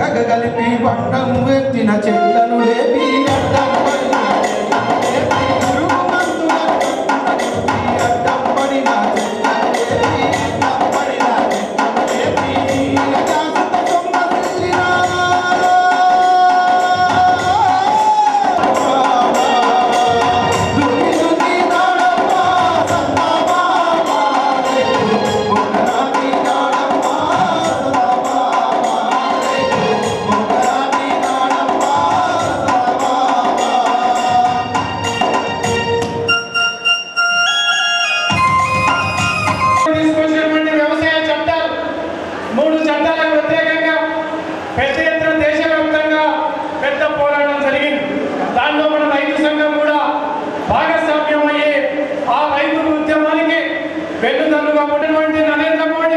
గగలిపి పట్టం వెచ్చిన చెట్లను లేపి అడ్డం పడిన అడ్డం పడిన వెన్నుదన్నుగా ఉన్నటువంటి నరేంద్ర మోడీ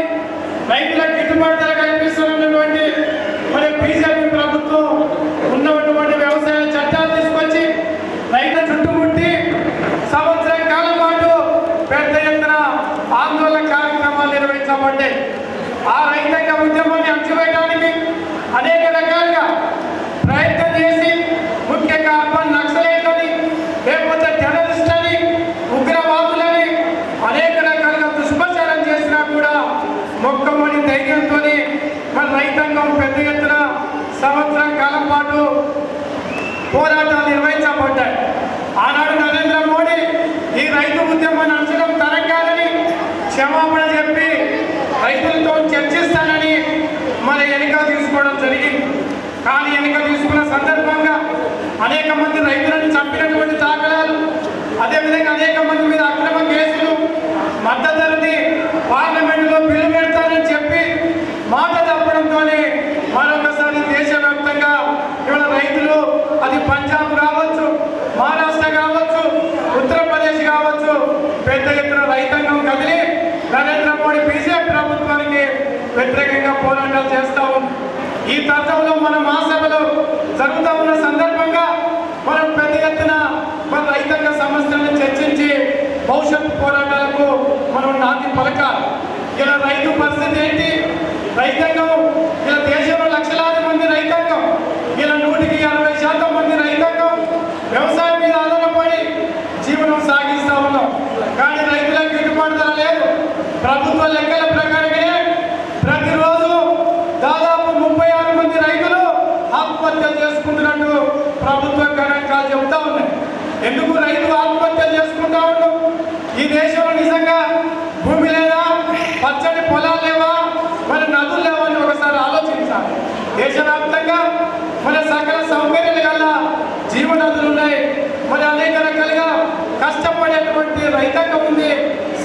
రైతులకు గిట్టుబాటు ధర కల్పిస్తున్నటువంటి మరి బీజేపీ ప్రభుత్వం ఉన్నటువంటి వ్యవసాయ చట్టాలు తీసుకొచ్చి రైతుల చుట్టుముట్టి సంవత్సరం కాలం పాటు పెద్ద ఎత్తున ఆందోళన కార్యక్రమాలు నిర్వహించబడ్డాయి. ఆ రైతాంగ ఉద్యమాన్ని అణచివేయడానికి అనేక రకాలుగా ప్రయత్నం చేసి ముఖ్యంగా అర్బన్ నక్సలైట్లని లేకపోతే టెర్రరిస్ట్ అని ఉగ్రవాదులని అనేక రకాలుగా దుష్ప్రచారం చేసినా కూడా మొక్కమని ధైర్యంతో మన రైతాంగం పెద్ద ఎత్తున సంవత్సరం కాలం పాటు పోరాటాలు నిర్వహించబడ్డాయి. ఆనాడు నరేంద్ర మోడీ ఈ రైతు ఉద్యమాన్ని అంచడం తరం కాదని క్షమాపణ చెప్పి రైతులతో చర్చిస్తానని మన ఎన్నిక తీసుకోవడం జరిగింది. కానీ ఎన్నిక తీసుకున్న సందర్భంగా అనేక మంది రైతులను చంపినటువంటి దాఖలాలు, అదేవిధంగా అనేక మంది మీద అక్రమ కేసులు, మద్దతు ధరని పార్లమెంటులో బిల్లు పెడతారని చెప్పి మాట తప్పడంతోనే మరొకసారి దేశవ్యాప్తంగా ఇవాళ రైతులు అది పంజాబ్ కావచ్చు, మహారాష్ట్ర కావచ్చు, ఉత్తరప్రదేశ్ కావచ్చు పెద్ద ఎత్తున రైతాంగం కదిలి నరేంద్ర మోడీ బీజేపీ ప్రభుత్వానికి వ్యతిరేకంగా పోరాటాలు చేస్తూ ఉంది. ఈ తత్వంలో మన మహాసభలు జరుగుతూ ఉన్న సందర్భంగా మనం పెద్ద ఎత్తున మన రైతాంగ సమస్యలను చర్చించి భవిష్యత్తు పోరాటాలకు మనం నాంది పలకాలి. ఇలా రైతు పరిస్థితి ఏంటి? రైతాంగం ఇలా దేశంలో లక్షలాది మంది రైతాంగం, ఇలా 160% మంది రైతాంగం వ్యవసాయం మీద ఆధారపడి జీవనం సాగిస్తూ ఉన్నాం. కానీ రైతులకు గిట్టుబాటు ధర లేదు. ప్రభుత్వ లెక్కల ప్రకారంగానే ప్రతిరోజు దాదాపు 36 మంది రైతులు ఆత్మహత్యలు చేసుకుంటున్నట్టు ప్రభుత్వ గణాంకాలు చెబుతా ఉన్నాయి. ఎందుకు రైతు ఆత్మహత్యలు చేసుకుంటా ఉన్నాం? ఈ దేశంలో నిజంగా భూమి లేదా, పచ్చని పొలాలు లేవా, మరి నదులు లేవా అని ఒకసారి ఆలోచించాలి. దేశవ్యాప్తంగా మన సకల సౌకర్యాలు గల జీవనదులు ఉన్నాయి. మరి అనేక రకాలుగా కష్టపడేటువంటి రైతాంగం ఉంది,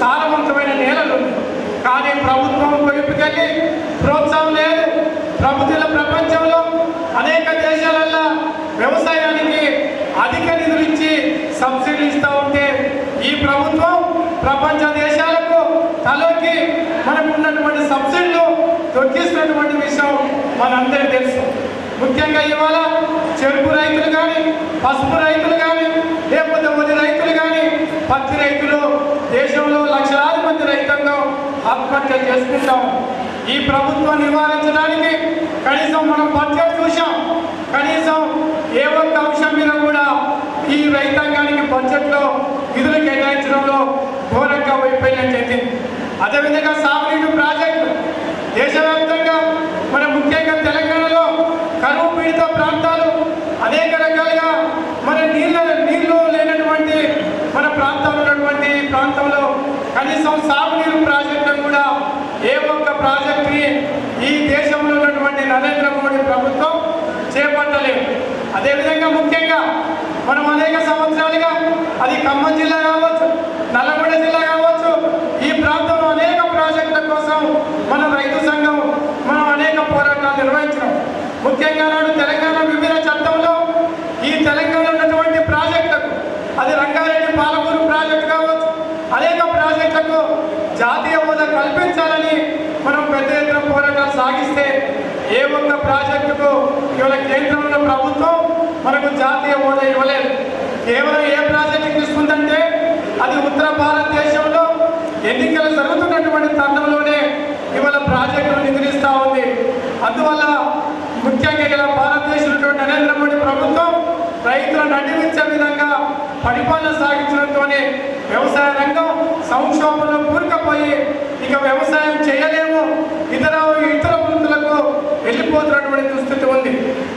సారవంతమైన నేలలు ఉంది. కానీ ప్రభుత్వం వైపుకెళ్ళి ప్రోత్సాహం లేదు. ప్రభుత్వ ప్రపంచంలో అనేక దేశాలలో వ్యవసాయానికి అధిక నిధులు ఇచ్చి సబ్సిడీలు ఇస్తూ ఉంటే ఈ ప్రభుత్వం ప్రపంచ దేశాలకు తలకి మనకు ఉన్నటువంటి సబ్సిడీలు తొక్కిస్తున్నటువంటి విషయం మనందరికీ తెలుసు. ముఖ్యంగా ఇవాళ చెరుకు రైతులు కానీ, పసుపు రైతులు కానీ, లేకపోతే వరి రైతులు కానీ, పత్తి రైతులు దేశంలో లక్షలాది మంది రైతాంగం ఆత్మహత్యలు చేసుకుంటాం. ఈ ప్రభుత్వం నివారించడానికి కనీసం మనం బడ్జెట్ చూసాం, కనీసం ఏ ఒక్క అంశం మీద కూడా ఈ రైతాంగానికి బడ్జెట్లో నిధులు కేటాయించడంలో ఘోరంగా వైఫల్యం చెందింది. అదేవిధంగా సాగునీటి ప్రాజెక్టులు దేశవ్యాప్తంగా మన ముఖ్యంగా తెలంగాణలో కరువు పీడిత ప్రాంతాలు అనేక రకాలుగా మన నీళ్లు లేనటువంటి మన ప్రాంతంలో ఉన్నటువంటి ప్రాంతంలో కనీసం సాగునీరు ప్రాజెక్టులను కూడా ఏ ఒక్క ప్రాజెక్టుని ఈ దేశంలో ఉన్నటువంటి నరేంద్ర మోడీ ప్రభుత్వం చేపట్టలేదు. అదేవిధంగా ముఖ్యంగా మనం అనేక సంవత్సరాలుగా అది ఖమ్మం జిల్లా కావచ్చు, నల్లగొండ జిల్లా కావచ్చు, ఈ ప్రాంతంలో అనేక ప్రాజెక్టుల కోసం మన రైతు సంఘం మనం అనేక పోరాటాలు నిర్వహించినాం. ముఖ్యంగా నాడు తెలంగాణ విభజన చట్టంలో ఈ తెలంగాణలో ఉన్నటువంటి ప్రాజెక్టులకు, అది రంగారెడ్డి పాలమూరు ప్రాజెక్టు కావచ్చు, అనేక ప్రాజెక్టులకు జాతీయ హోదా కల్పించాలని మనం పెద్ద ఎత్తున పోరాటాలు సాగిస్తే ఏ ఒక్క ప్రాజెక్టుకు ఇవాళ కేంద్రంలో ప్రభుత్వం మనకు జాతీయ హోదా ఇవ్వలేదు. కేవలం ఏ ప్రాజెక్టు తీసుకుందంటే అది ఉత్తర భారతదేశంలో ఎన్నికలు జరుగుతున్నటువంటి తరుణంలోనే ఇవాళ ప్రాజెక్టులు నిధులిస్తూ ఉంది. అందువల్ల ముఖ్యంగా ఇలా భారతదేశంలో నరేంద్ర మోడీ ప్రభుత్వం రైతులను నడిపించే విధంగా పరిపాలన సాగించడంతోనే వ్యవసాయ రంగం సంక్షోభంలో కూరుకుపోయి ఇక వ్యవసాయం చేయలేము, ఇతర వృత్తులకు వెళ్ళిపోతున్నటువంటి దుస్థితి ఉంది.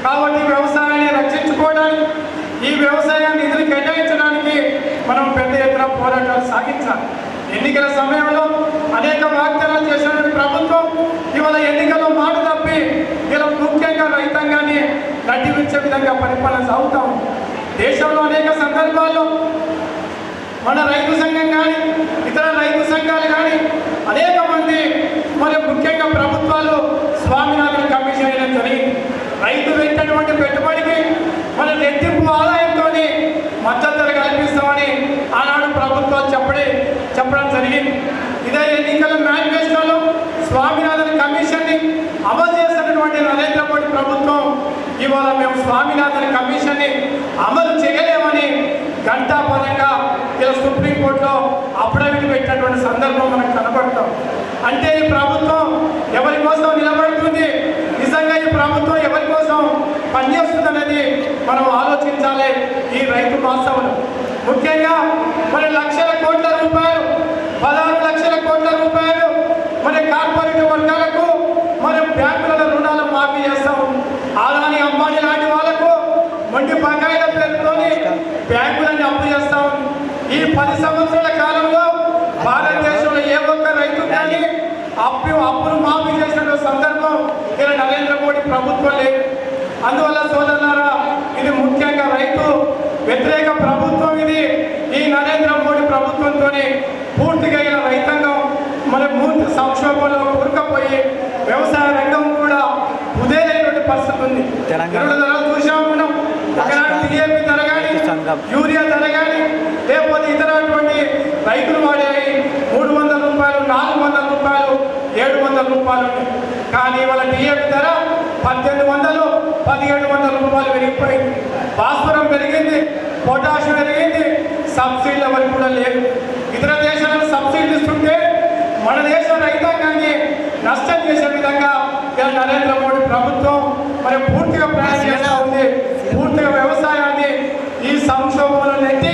కాబట్టి వ్యవసాయాన్ని రక్షించుకోవడానికి, ఈ వ్యవసాయాన్ని నిధులు కేటాయించడానికి మనం పెద్ద ఎత్తున పోరాటాలు సాగించాలి. ఎన్నికల సమయంలో అనేక వాగ్దానాలు చేసిన ప్రభుత్వం ఇవాళ ఎన్నికల్లో మాట తప్పి ఇలా ముఖ్యంగా రైతాంగాన్ని నడిపించే విధంగా పరిపాలన సాగుతూ ఉంది. దేశంలో అనేక సందర్భాల్లో మన రైతు సంఘం కానీ ఇతర రైతు సంఘాలు కానీ అనేక మంది మరి ముఖ్యంగా ప్రభుత్వాలు స్వామినాథన్ కమిషన్ వేయడం జరిగింది. రైతు పెట్టినటువంటి పెట్టుబడికి మన రెట్టింపు ఆదాయంతో మద్దతు ధర కల్పిస్తామని ఆనాడు ప్రభుత్వాలు చెప్పడం జరిగింది. ఇదే ఎన్నికల మేనిఫెస్టోలో స్వామినాథన్ కమిషన్ని అమలు చేస్తున్నటువంటి నరేంద్ర మోడీ ప్రభుత్వం ఇవాళ మేము స్వామినాథన్ కమిషన్ని అమలు చేయలేమని ఘంటాపరంగా ఇలా సుప్రీంకోర్టులో అఫిడవిట్ పెట్టినటువంటి సందర్భం మనకు కనబడతాం. అంటే ఈ ప్రభుత్వం ఎవరి కోసం నిలబడుతుంది, నిజంగా ఈ ప్రభుత్వం ఎవరి కోసం పనిచేస్తుంది అనేది మనం ఆలోచించాలి. ఈ రైతు వాస్తవం ముఖ్యంగా మరి లక్షల కోట్ల రూపాయలు, 16 లక్షల కోట్ల రూపాయలు మరి కార్పొరేట్ వర్గాలకు మరి బ్యాంకుల రుణాలు మాఫీ చేస్తాం. ఆదాని అంబానీ లాంటి వాళ్ళకు మొండి బకాయిల పేరుతోని బ్యాంకులన్నీ అప్పు చేస్తాం. ఈ 10 సంవత్సరాల కాలంలో భారతదేశంలో ఏ ఒక్క రైతు కానీ అప్పులు మాఫీ చేసిన సందర్భం ఇలా నరేంద్ర మోడీ ప్రభుత్వం లేదు. అందువల్ల సోదరులారా, ఇది ముఖ్యంగా రైతు వ్యతిరేక ప్రభుత్వం. ఇది ఈ నరేంద్ర మోడీ ప్రభుత్వంతోనే పూర్తిగా ఇలా రైతాంగం మరి పూర్తి సంక్షోభంలో కూరుకుపోయి వ్యవసాయ రంగం కూడా ఉదయమైనటువంటి పరిస్థితి ఉంది. చూసాము మనం, DAP ధర కానీ యూరియా ధర కానీ లేకపోతే ఇతరటువంటి రైతులు వాడేవి 300 రూపాయలు, 400 రూపాయలు, 700 రూపాయలు. కానీ వాళ్ళ DAP ధర 1800, 1700 రూపాయలు పెరిగిపోయింది. భాస్వరం పెరిగింది, పొటాష్ పెరిగింది, సబ్సిడీల వరకు కూడా లేదు. ఇతర దేశాలకు సబ్సిడీలు ఇస్తుంటే మన దేశ రైతాంగాన్ని నష్టం చేసే విధంగా నరేంద్ర మోడీ ప్రభుత్వం మరి పూర్తిగా ప్రయాణం చేస్తూ ఉంది. పూర్తిగా వ్యవసాయాన్ని ఈ సంక్షోభంలో నెట్టి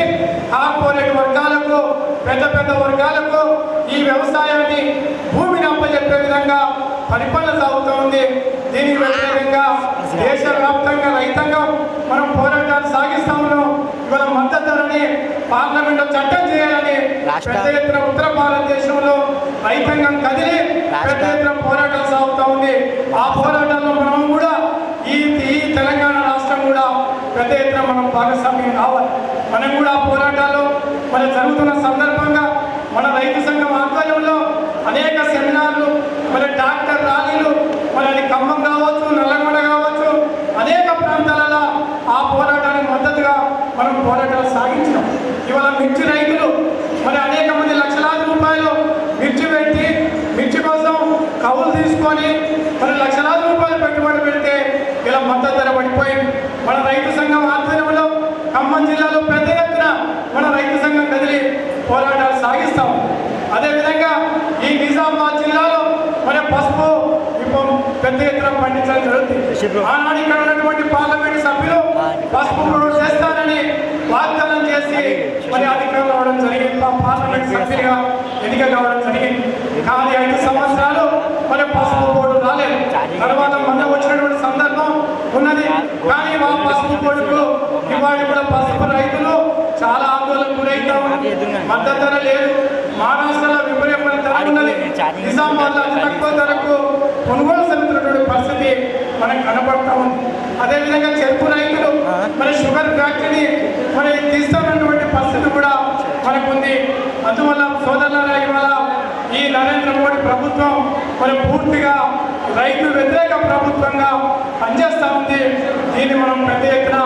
కార్పొరేట్ వర్గాలకు, పెద్ద వర్గాలకు ఈ వ్యవసాయాన్ని భూమిని అప్పచెప్పే విధంగా పరిపాలన సాగుతూ ఉంది. దీనికి వ్యతిరేకంగా దేశవ్యాప్తంగా రైతాంగం మనం పోరాటాలు సాగిస్తా ఉన్నాం. ఇవాళ మద్దతు ధరని పార్లమెంట్లో చట్టం చేయాలని పెద్ద ఎత్తున ఉత్తర భారతదేశంలో రైతాంగం కదిలి పెద్ద ఎత్తున పోరాటాలు సాగుతూ ఉంది. ఆ పోరాటాల్లో మనం కూడా ఈ తెలంగాణ రాష్ట్రం కూడా పెద్ద ఎత్తున మనం భాగస్వామ్యం కావాలి. మనం కూడా ఆ పోరాటాలు మన జరుగుతున్న సందర్భంగా మన రైతు సంఘం ఆధ్వర్యంలో అనేక సెమినార్లు, మరి డాక్టర్ ర్యాలీలు, మరి అది ఖమ్మం కావచ్చు, నల్లగొండ కావచ్చు, అనేక ప్రాంతాలలో ఆ పోరాటానికి మద్దతుగా మనం పోరాటాలు సాగించాం. ఇవాళ మిర్చి రైతులు మరి అనేక మంది లక్షలాది రూపాయలు మిర్చి పెట్టి మిర్చి కోసం కవులు తీసుకొని మరి లక్షలాది రూపాయలు పెట్టుబడి పెడితే ఇలా మద్దతు ధర పడిపోయింది. మన రైతు సంఘం ఆధ్వర్యంలో ఖమ్మం జిల్లాలో పెద్ద ఎత్తున మన రైతు సంఘం కదిలి పోరాటాలు సాగిస్తాం. అదేవిధంగా ఈ నిజామాబాద్ జిల్లాలో మన పసుపు ఇప్పుడు పెద్ద ఎత్తున పండించడం జరుగుతుంది. ఆనాడు ఇక్కడ ఉన్నటువంటి పార్లమెంట్ సభ్యులు పసుపు ప్రొడ్యూస్ చేస్తారని వాగ్దానం చేసి మరి అధికారులు రావడం జరిగింది, పార్లమెంట్ సభ్యులుగా ఎన్నిక కావడం జరిగింది. కానీ 5 సంవత్సరాలు మరి పసుపు బోర్డు రాలేదు. తర్వాత మొన్న వచ్చినటువంటి సందర్భం ఉన్నది. కానీ ఆ పసుపు బోర్డుకు ఇవాళ కూడా పసుపు రైతులు చాలా ఆందోళన గురవుతా ఉన్నారు. మద్దతు ధర లేదు. మహారాష్ట్రలో విపరీతమైన ధర ఉన్నది. నిజామాబాద్లో అతి తక్కువ ధరకు కొనుగోలు జరుగుతున్నటువంటి పరిస్థితి మనకు కనబడతా ఉంది. అదేవిధంగా చెరుకు రైతులు మరి షుగర్ ఫ్యాక్టరీ మరి తీస్తున్నటువంటి పరిస్థితి కూడా మనకు ఉంది. అందువల్ల సోదరులారా, ఇవాళ ఈ నరేంద్ర మోడీ ప్రభుత్వం మరి పూర్తిగా రైతు వ్యతిరేక ప్రభుత్వంగా పనిచేస్తూ ఉంది. దీన్ని మనం పెద్ద ఎత్తున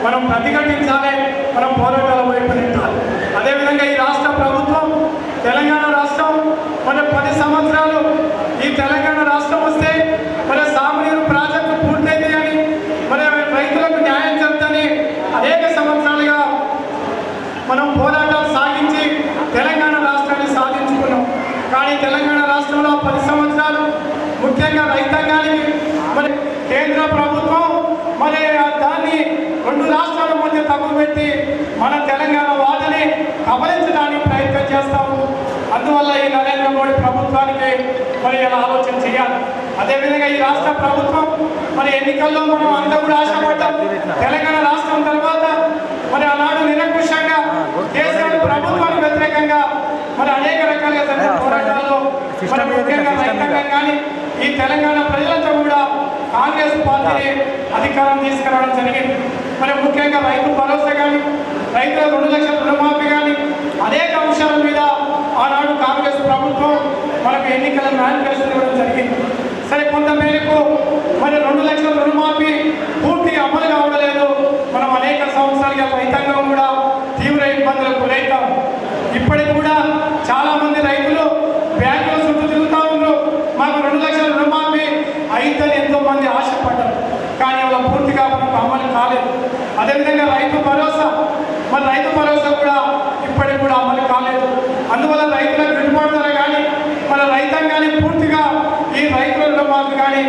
మనం ప్రతిఘటించాలి, మనం పోరాటాల వైపు నింపాలి. అదేవిధంగా ఈ రాష్ట్ర ప్రభుత్వం, తెలంగాణ రాష్ట్రం మరి 10 సంవత్సరాలు ఈ తెలంగాణ రాష్ట్రం వస్తే మరి సాగునీరు ప్రాజెక్టు పూర్తయితే అని మరి రైతులకు న్యాయం జరుగుతుంది అనేక సంవత్సరాలుగా మనం పోరాటాలు సాగించి తెలంగాణ రాష్ట్రాన్ని సాధించుకున్నాం. కానీ తెలంగాణ రాష్ట్రంలో 10 సంవత్సరాలు ముఖ్యంగా రైతాంగానికి మరి కేంద్ర ప్రభుత్వం మరి దాన్ని రెండు రాష్ట్రాల మధ్య తగుపెట్టి మన తెలంగాణ వాదని కబలించడానికి ప్రయత్నం చేస్తాము. అందువల్ల ఈ నరేంద్ర మోడీ ప్రభుత్వానికి మరి ఇలా ఆలోచన చేయాలి. అదేవిధంగా ఈ రాష్ట్ర ప్రభుత్వం మరి ఎన్నికల్లో మనం అంతా కూడా ఆశపడ్డాం. తెలంగాణ రాష్ట్రం తర్వాత మరి ఆనాడు నిరంకుశంగా దేశాన్ని ప్రభుత్వానికి వ్యతిరేకంగా మరి అనేక రకాలుగా జరిగిన పోరాటాల్లో మరి ముఖ్యంగా రైతాంగం కానీ ఈ తెలంగాణ ప్రజలతో కూడా కాంగ్రెస్ పార్టీని అధికారం తీసుకురావడం జరిగింది. మరి ముఖ్యంగా రైతు భరోసా కానీ రైతుల 2 లక్షల రుణమాఫీ కానీ అనేక అంశాల మీద ఆనాడు కాంగ్రెస్ ప్రభుత్వం మనకు ఎన్నికల మేనిఫెస్టో ఇవ్వడం జరిగింది. సరే, కొంత మేరకు మరి 2 లక్షల రుణమాఫీ పూర్తిగా అమలు కావడలేదు. మనం అనేక సంవత్సరాలుగా రైతాంగం కూడా తీవ్ర ఇబ్బందులకు గురవుతాం. ఇప్పటికి కూడా చాలా మంది రైతులు బ్యాంకుల చుట్టూ తిరుగుతూ ఉన్నారు. మాకు 2 లక్షల రుణమాఫీ అయితేనే ఎంతో మంది ఆశపడ్డారు, కానీ అలా పూర్తిగా మనకు అమలు కాలేదు. అదేవిధంగా రైతు భరోసా కూడా ఇప్పటికి కూడా అమలు కాలేదు. అందువల్ల రైతులకు గిట్టుబాటు ధర కానీ మన రైతాంగాన్ని పూర్తిగా ఈ రైతుల రుణమాఫీ కానీ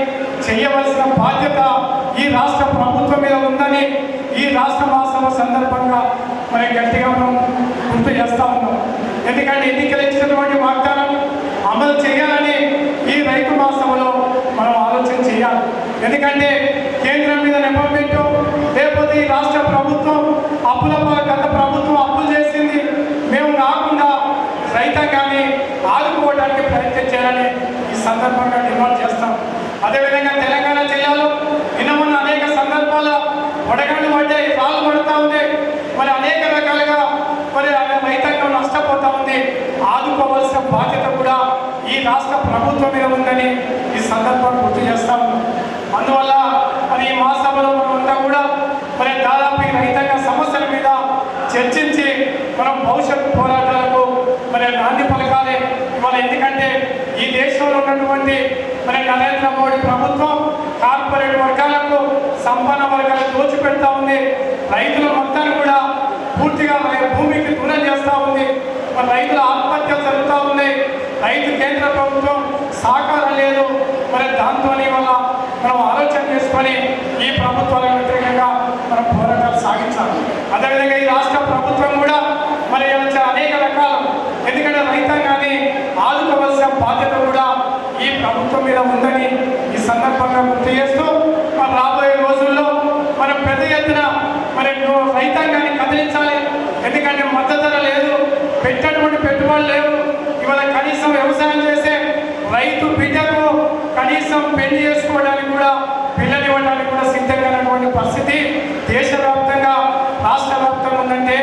చేయవలసిన బాధ్యత ఈ రాష్ట్ర ప్రభుత్వం మీద ఉందని ఈ రాష్ట్ర మహాసభ సందర్భంగా మరి గట్టిగా మనం గుర్తు చేస్తా ఉన్నాం. ఎందుకంటే ఎన్నికలు ఇచ్చినటువంటి వాగ్దానం అమలు చేయాలని ఈ రైతు మహాసభలో మనం ఆలోచన చేయాలి. ఎందుకంటే కేంద్రం మీద నెపం పెట్టు, లేకపోతే ఈ రాష్ట్ర ప్రభుత్వం గత ప్రభుత్వం అప్పులు చేసింది, మేము కాకుండా రైతాంగాన్ని ఆదుకోవడానికి ప్రయత్నం చేయాలని ఈ సందర్భంగా డిమాండ్ చేస్తాం. అదేవిధంగా తెలంగాణ జిల్లాలో నిన్న అనేక సందర్భాల వడగండ్లు పడ్డాయి, రాళ్ళు పడుతూ ఉన్నాయి. మరి అనేక రకాలుగా మరి రైతాంగం నష్టపోతూ ఉంది. ఆదుకోవాల్సిన బాధ్యత కూడా ఈ రాష్ట్ర ప్రభుత్వం మీద ఉందని ఈ సందర్భంగా గుర్తు చేస్తా ఉన్నాం. అందువల్ల మరి ఈ మహాసభలో మనమంతా కూడా మరి దాదాపు ఈ రైతాంగ సమస్యల మీద చర్చించి మనం భవిష్యత్తు పోరాటాలకు మరి నాంది పలకాలి ఇవాళ. ఎందుకంటే ఈ దేశంలో ఉన్నటువంటి మరి నరేంద్ర మోడీ ప్రభుత్వం కార్పొరేట్ వర్గాలకు సంపన్న వర్గాలకు దోచిపెడతా ఉంది. రైతుల మొత్తాన్ని కూడా పూర్తిగా భూమికి దూరం చేస్తూ ఉంది. మరి రైతుల ఆత్మహత్యలు జరుగుతూ ఉన్నాయి. రైతు కేంద్ర ప్రభుత్వం సహకారం లేదు. మరి దాంతో వల్ల మనం ఆలోచన చేసుకొని ఈ ప్రభుత్వాలకు వ్యతిరేకంగా మనం పోరాటాలు సాగించాలి. అదేవిధంగా ఈ రాష్ట్ర ప్రభుత్వం కూడా మరి అనేక రకాలు, ఎందుకంటే రైతాంగాన్ని ఆదుకోవాల్సిన బాధ్యత కూడా ఈ ప్రభుత్వం మీద ఉందని ఈ సందర్భంగా గుర్తు చేస్తూ మరి రాబోయే రోజుల్లో మనం పెద్ద ఎత్తున మరి రైతాంగాన్ని కదిలించాలి. ఎందుకంటే మద్దతు ధర లేదు, పెట్టేటువంటి పెట్టుబడులు లేవు. ఇవాళ కనీసం వ్యవసాయం చేసే రైతు బిడ్డకు కనీసం పెళ్లి చేసుకోవడానికి కూడా, పిల్లలు ఇవ్వడానికి కూడా సిద్ధంగా పరిస్థితి దేశవ్యాప్తంగా రాష్ట్ర వ్యాప్తంగా ఉందంటే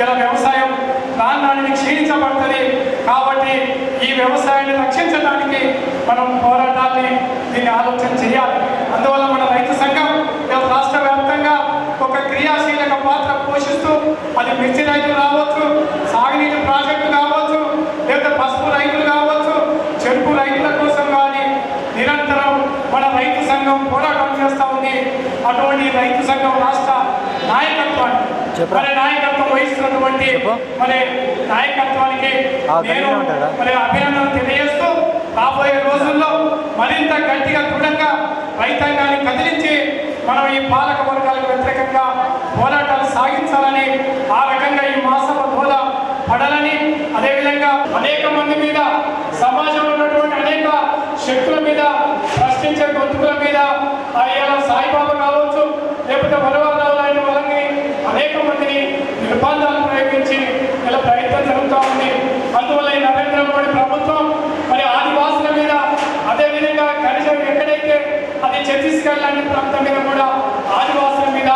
ఇలా వ్యవసాయం నాణ్యాన్ని క్షీణించబడుతుంది. కాబట్టి ఈ వ్యవసాయాన్ని రక్షించడానికి మనం పోరాటాన్ని దీన్ని ఆలోచన చేయాలి. అందువల్ల మన రైతు సంఘం రాష్ట్ర వ్యాప్తంగా ఒక క్రియాశీలక పాత్ర పోషిస్తూ, అది మిర్చి రైతులు కావచ్చు, సాగునీటి ప్రాజెక్టు కావచ్చు, లేదా పసుపు రైతులు కావచ్చు, చెరుకు రైతుల కోసం కానీ నిరంతరం మన రైతు సంఘం పోరాటం చేస్తూ ఉంది. అటువంటి రైతు సంఘం రాష్ట్ర నాయకత్వాన్ని మరి నాయకత్వం వహిస్తున్నటువంటి మరి నాయకత్వానికి నేను మరి అభినందనలు తెలియజేస్తూ రాబోయే రోజుల్లో మరింత గట్టిగా దృఢంగా రైతాంగాన్ని కదిలించి మనం ఈ పాలక వర్గాలకు వ్యతిరేకంగా పోరాటాలు సాగించాలని, ఆ రకంగా ఈ మహాసభ దోల పడాలని, అదేవిధంగా అనేక మంది మీద సమాజంలో ఉన్నటువంటి అనేక శక్తుల మీద ప్రశ్నించే గొంతుకుల మీద అయ్యాల సాయిబాబా కావచ్చు, లేకపోతే వరవరరావు లాంటి వాళ్ళని అనేక మందిని నిర్బంధాలు ప్రయోగించి ఇలా ప్రయత్నం జరుగుతూ ఉంది. అందువల్ల ఈ నరేంద్ర మోడీ ప్రభుత్వం మరి ఆదివాసుల మీద, అదేవిధంగా గిరిజనులు ఎక్కడైతే అది ఛత్తీస్గఢ్ లాంటి ప్రాంతం మీద కూడా ఆదివాసుల మీద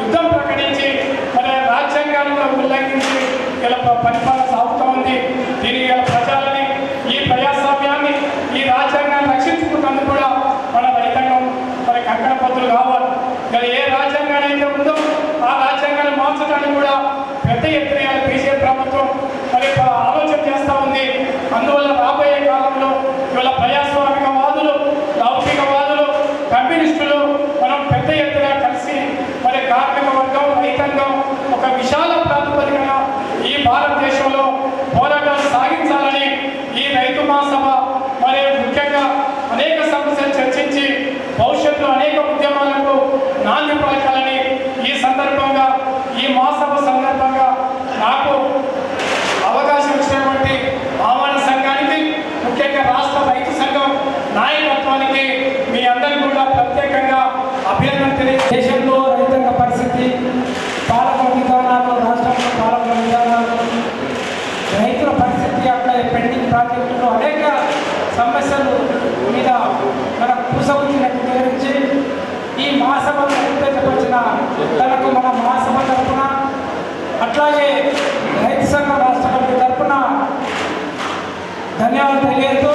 యుద్ధం ప్రకటించి మరి రాజ్యాంగాన్ని ఉల్లంఘించి ఇలా పరిపాలన సాగుతూ ఉంది. దీనికి ప్రజలని ఈ ప్రజాస్వామ్యాన్ని, ఈ రాజ్యాంగాన్ని రక్షించుకున్నందుకు కూడా మన రైతాంగం మరి కంకణ పద్ధతులు కావాలి. ఏ రాజ్యాంగాన్ని అయితే ఉందో ఆ రాజ్యాంగాన్ని మార్చడానికి కూడా పెద్ద ఎత్తున బీజేపీ ప్రభుత్వం మరి ఆలోచన చేస్తూ ఉంది. అందువల్ల రాబోయే కాలంలో ఇవాళ ప్రజాస్వామికవాదులు, లౌకికవాదులు, కమ్యూనిస్టులు మనం పెద్ద ఎత్తున కలిసి మరి కార్మిక వర్గం, రైతాంగం ఒక విశాల ప్రాతిపదికన ఈ భారతదేశంలో పోరాటాలు ఈ మహాసభను ఉత్తేజపరిచిన తనకు మన మహాసభ తరఫున, అట్లాగే రైతు సంఘం రాష్ట్ర కమిటీ తరఫున ధన్యవాదాలు తెలియజేస్తూ,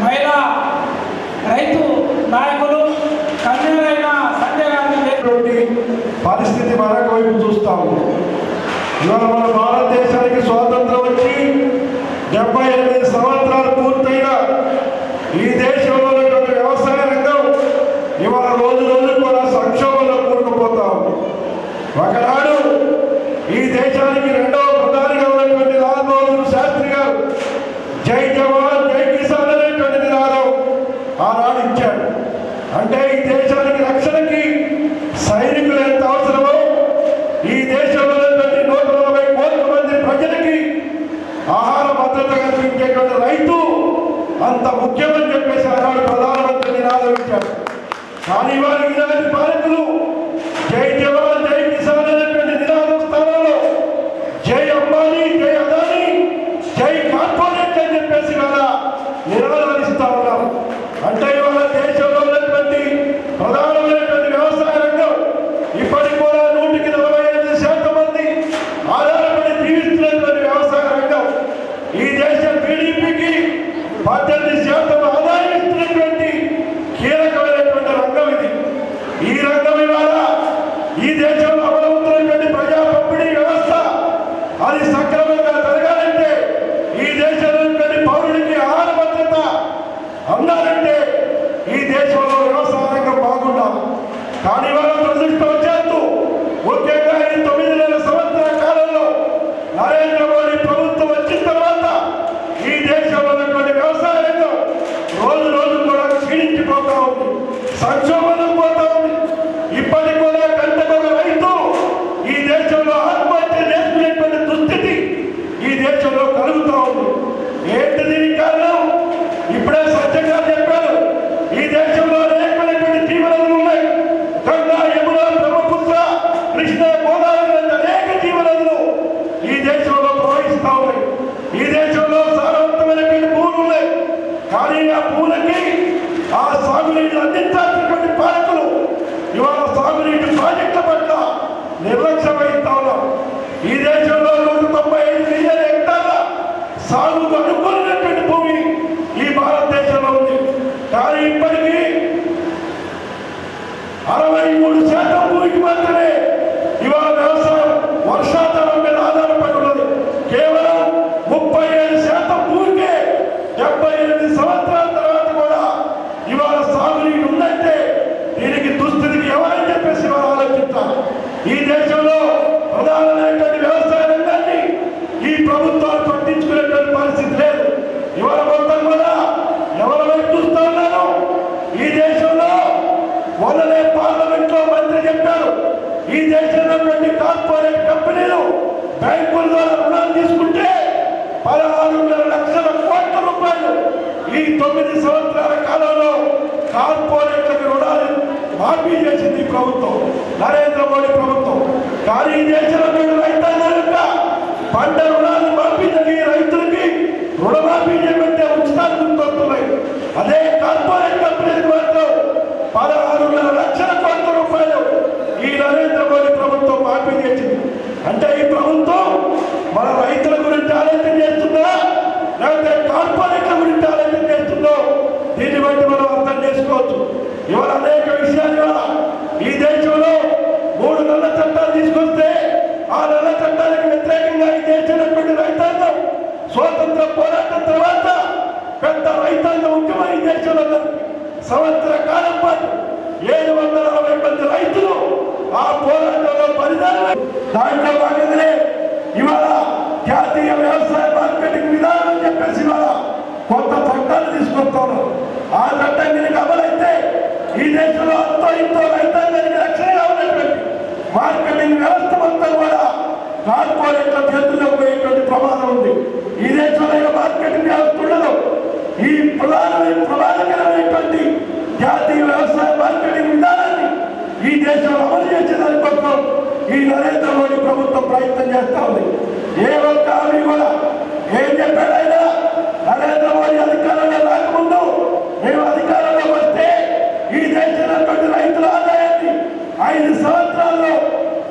మహిళా రైతు నాయకులు కన్వీనర్ అయిన సంజయ్ గారిని పరిస్థితి మరొక వైపు చూస్తాము. ఇవాళ మన భారతదేశానికి స్వాతంత్రం వచ్చి 78 సంవత్సరాలు పూర్తయిన ఈ దేశంలో ఉన్నటువంటి వ్యవసాయ రంగం ఇవాళ రోజు రోజు కూడా సంక్షోభంలో కూరుకుపోతా ఉంది. ఒకనాడు ఈ దేశానికి రెండవ ప్రధానిగా ఉన్నటువంటి లాల్ బహదూర్ శాస్త్రి గారు జై జవాన్ జై కిసాన్ అనేటువంటి నినాదం ఆనాడు ఇచ్చాడు. అంటే ఈ దేశానికి రక్షణకి సైనికులు ఎంత అవసరమో ఈ దేశంలో ఉన్నటువంటి 140 కోట్ల మంది ప్రజలకి ఆహార భద్రత కల్పించేటువంటి రైతు అంత ముఖ్యమని చెప్పేసి ఆనాడు ప్రధానమంత్రి నినాదం ఇచ్చాడు. కానీ వారి ఇలాంటి పాలకులు జై జవాన్ జై కిసాన్ అనేటువంటి నినాదం స్థానంలో జై అంబానీ జై అదానీ జై కార్పొరేట్ అని చెప్పేసి కదా నినాదాలు ఇస్తా ఉన్నారు. అంటే ఇవాళ దేశంలో ఉన్నటువంటి ప్రధానమైనటువంటి వ్యవసాయ రంగం ఇప్పటికి కూడా 145% మంది ఆధారపడి జీవిస్తున్నటువంటి వ్యవసాయ రంగం ఈ దేశ జీడీపీకి 18% ఆదాయం ఇస్తున్నటువంటి కీలకమైనటువంటి రంగం ఇది. ఈ రంగం ఇవాళ ఈ దేశంలో అమలవుతున్నటువంటి ప్రజా పంపిణీ వ్యవస్థ అది సక్రమంగా జరగాలంటే ఈ దేశంలో ఉన్నటువంటి పౌరుడికి ఆహార భద్రత అందాలంటే ఈ దేశంలో వ్యవసాయ రంగం బాగుండాలి. కానీ వాళ్ళ దురదృష్టవశాత్తు ముఖ్యంగా ఈ 9 సంవత్సరాల కాలంలో నరేంద్ర మోడీ ప్రభుత్వం వచ్చిన తర్వాత ఈ దేశంలో ఉన్నటువంటి వ్యవసాయ రంగం రోజు రోజు కూడా క్షీణించిపోతా ఉంది, సంక్షోభం పోతా ఉంది. ఇప్పటికి కూడా గంటకొక రైతు ఈ దేశంలో ఆత్మహత్య చేసుకునేటువంటి దుస్థితి ఈ దేశంలో కలుగుతూ ఉంది. ఏంటి దీనికి కారణం? ఇప్పుడే సత్యంగా చెప్పారు, ఈ దేశంలో అనేకమైనటువంటి జీవనదులు ఉన్నాయి. గంగా, యమున, బ్రహ్మపుత్ర, కృష్ణ, గోదావరి లాంటి అనేక జీవనదులు ఈ దేశంలో ప్రవహిస్తూ ఉన్నాయి. ఈ దేశంలో సారవంతమైనటువంటి భూములు ఉన్నాయి. కానీ ఆ భూములకి ఆ సాగునీటి అందించాల్సినటువంటి పాలకులు ఇవాళ సాగునీటి ప్రాజెక్టుల పట్ల నిర్లక్ష్యం వహిస్తా ఉన్నారు. ఈ దేశంలో 195 మిలియన్ హెక్టార్ల సాగుకు అనుకూలమైనటువంటి భూమి ఈ భారతదేశంలో ఉంది. కానీ ఇప్పటికీ 63% భూమికి మాత్రమే ఇవాళ వ్యవసాయం వర్షాధారం మీద ఆధారపడి ఉన్నది. కేవలం 37% భూమికే 78 సంవత్సరాల తర్వాత కూడా ఇవాళ సాగునీరు ఉందంటే దీనికి దుస్థితికి ఎవరని చెప్పేసి ఇవాళ ఆలోచించాలి. ఈ దేశంలో ప్రధానమైనటువంటి వ్యవసాయ రంగాన్ని ఈ ప్రభుత్వాలు పట్టించుకునేటువంటి పరిస్థితి లేదు. ఇవాళ మొత్తం కూడా ఎవరి వైపు చూస్తూ ఉన్నారు? ఈ దేశంలో మొదలే పార్లమెంట్ లో మంత్రి చెప్పారు, ఈ దేశంలో కార్పొరేట్ కంపెనీలు బ్యాంకుల ద్వారా రుణాలు తీసుకుంటే 16.5 లక్షల కోట్ల రూపాయలు ఈ 9 సంవత్సరాల కాలంలో కార్పొరేట్లకు రుణాలు మాఫీ చేసింది ఈ ప్రభుత్వం, నరేంద్ర మోడీ ప్రభుత్వం. కానీ ఈ దేశంలో రైతాంగం యొక్క పంట రుణాలు మాఫీ జరిగే రైతులకి రుణమాఫీ చేయమంటే ఉచితాలు గుర్తొస్తున్నాయి. అదే కార్పొరేట్ కంపెనీలకు మాత్రం 16.5 లక్షల కోట్ల రూపాయలు ఈ నరేంద్ర మోడీ ప్రభుత్వం మాఫీ చేసింది. అంటే ఈ ప్రభుత్వం మన రైతుల గురించి ఆలోచన చేస్తుందా లేకపోతే కార్పొరేట్ల గురించి ఆలోచన చేస్తుందో దీన్ని బట్టి మనం అర్థం చేసుకోవచ్చు. ఇవాళ అనేక విషయాలు ఇవాళ ఈ దేశంలో 3 నల్ల చట్టాలు తీసుకొస్తే ఆ నల్ల చట్టాలకు వ్యతిరేకంగా ఈ దేశంలో రైతాంగం స్వాతంత్ర పోరాటం తర్వాత పెద్ద రైతాంగం ముఖ్యమైన ఈ దేశంలో సంవత్సర కాలం పాటు 760 మంది రైతులు ఆ పోరాటంలో పరిధానం. దాంట్లో భాగంగానే ఇవాళ జాతీయ వ్యవసాయ మార్కెటింగ్ విధానం అని చెప్పేసి ఇవాళ కొత్త చట్టాలు తీసుకొస్తాను. ఆ చట్టం దీనికి అమలైతే ఈ దేశంలో అంతో ఇంతో రైతాంగానికి రక్షణ కావాలన్నటువంటి మార్కెటింగ్ వ్యవస్థ మొత్తం కూడా కార్పొరేట్ల చేతుల్లో పోయేటువంటి ప్రమాదం ఉంది. ఈ దేశంలో మార్కెటింగ్ వ్యవస్థ ఉండదు. ఈ ప్రధానకరమైనటువంటి జాతీయ వ్యవసాయ మార్కెటింగ్ విధానాన్ని ఈ దేశంలో అమలు చేసేదాని కోసం ఈ నరేంద్ర మోడీ ప్రభుత్వం ప్రయత్నం చేస్తా ఉంది. ఏ ఒక్క హామీ కూడా ఏం చెప్పాడైనా నరేంద్ర మోడీ అధికారంలో రాకముందు మేము అధికారంలో వస్తే ఈ దేశంలో ఉన్నటువంటి రైతుల ఆదాయాన్ని 5 సంవత్సరాల్లో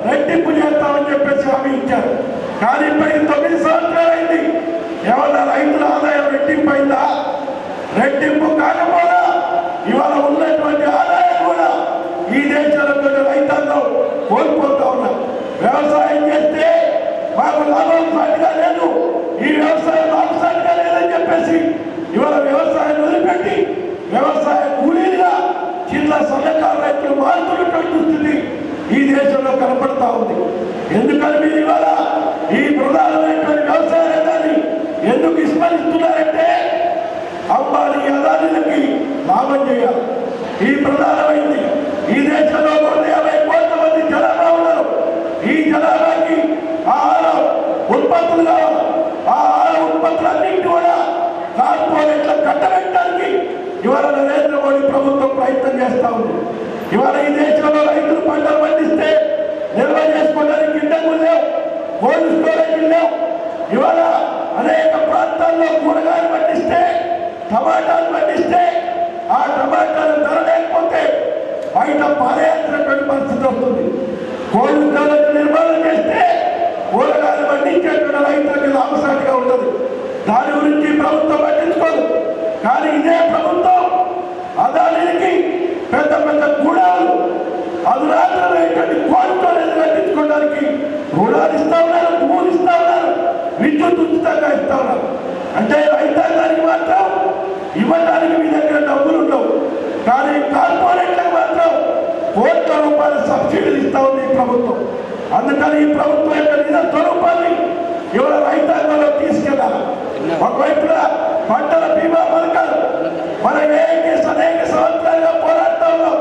రెట్టింపు చేస్తామని చెప్పేసి హామీ ఇచ్చారు. కానీ ఇప్పటికి 9 సంవత్సరాలు అయింది. ఏమన్నా రైతుల ఆదాయం రెట్టింపు అయిందా? రెట్టింపు కాకపోగా ఇవాళ ఉన్నటువంటి ఆదాయం కూడా ఈ దేశంలో రైతాంగం కోల్పోతా ఉన్నారు. వ్యవసాయం చేస్తే మాకు లాభం సాటిగా లేదు, ఈ వ్యవసాయం లాభసాటిగా లేదని చెప్పేసి ఇవాళ వ్యవసాయం వదిలిపెట్టి వ్యవసాయ కూలీలుగా చిన్న సన్నకారు రైతులు మారుతున్నటువంటి స్థితి ఈ దేశంలో కనపడతా ఉంది. ఎందుకని మీరు ఇవాళ ఈ ప్రధానమైనటువంటి వ్యవసాయ రంగాన్ని ఎందుకు విస్మరిస్తున్నారంటే అంబానీ అదానీలకి లాభం చేయాలి. ఈ ప్రధానమైంది. ఈ దేశంలో 150 కోట్ల మంది జనాభా ఉన్నారు. ఈ జనాభాకి ఆహార ఉత్పత్తులు కావాలి. ఆహార ఉత్పత్తులన్నింటి కూడా కార్పొరేట్ల కట్టబెట్టడానికి ఇవాళ నరేంద్ర మోడీ ప్రభుత్వం ప్రయత్నం చేస్తా ఉంది. ఇవాళ ఈ దేశంలో రైతులు పంటలు పండిస్తే నిల్వ చేసుకోవడానికి గిడ్డంగులు లేవు, కోల్డ్ స్టోరేజీలు లేవు. ఇవాళ అనేక ప్రాంతాల్లో కూరగాయలు పండిస్తే, టమాటాలు పండిస్తే ఆ టమాటాలు ధర లేకపోతే బయట పారేయాల్సినటువంటి పరిస్థితి వస్తుంది. కోల్డ్ స్టోరేజ్ నిర్మాణం చేస్తే కూరగాయలు పండించేటువంటి రైతులకి లాభసాటిగా ఉంటుంది. దాని గురించి ప్రభుత్వం పట్టించుకోదు. కానీ ఇదే ప్రభుత్వం అదానికి పెద్ద పెద్ద గూడాలు అధునాతనమైనటువంటి కోల్డ్ స్టోరేజ్ కట్టించుకోవడానికి రుణాలు ఇస్తా ఉన్నారు, భూములు ఇస్తా ఉన్నారు, విద్యుత్ ఉచితంగా ఇస్తా ఉన్నారు. అంటే రైతాంగానికి మాత్రం ఇవ్వడానికి మీ దగ్గర డబ్బులు ఉండవు. కానీ కార్పొరేట్లకు మాత్రం కోట్ల రూపాయల సబ్సిడీలు ఇస్తా ఉంది ఈ ప్రభుత్వం. అందుకని ఈ ప్రభుత్వం యొక్క నిజ స్వరూపాన్ని ఇవాళ రైతాంగంలో తీసుకెళ్ళాలి. ఒకవైపున పంటల బీమా పథకాలు మనం అనేక సంవత్సరాలుగా పోరాడుతూ ఉన్నాం.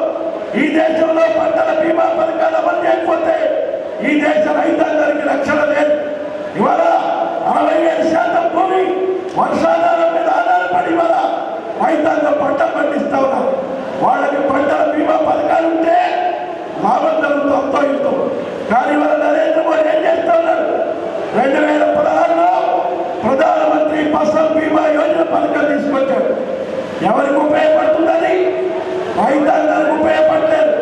ఈ దేశంలో పంటల బీమా పథకాలు అమలు చేయకపోతే ఈ దేశ రైతాంగానికి రక్షణ లేదు. ఇవాళ 67% భూమి వర్షాధారం మీద ఆధారపడి ఇవాళ రైతాంగం పంటలు పండిస్తా ఉన్నారు. వాళ్ళకి పంటల బీమా పథకాలు ఉంటే లాభం జరుగుతూ ఇంతో. కానీ ఇవాళ నరేంద్ర మోడీ ఏం చేస్తా ఉన్నారు? 2016లో ప్రధానమంత్రి ఫసల్ బీమా యోజన పథకం తీసుకొచ్చాడు. ఎవరికి ఉపయోగపడుతుందని? రైతాంగానికి ఉపయోగపడలేదు.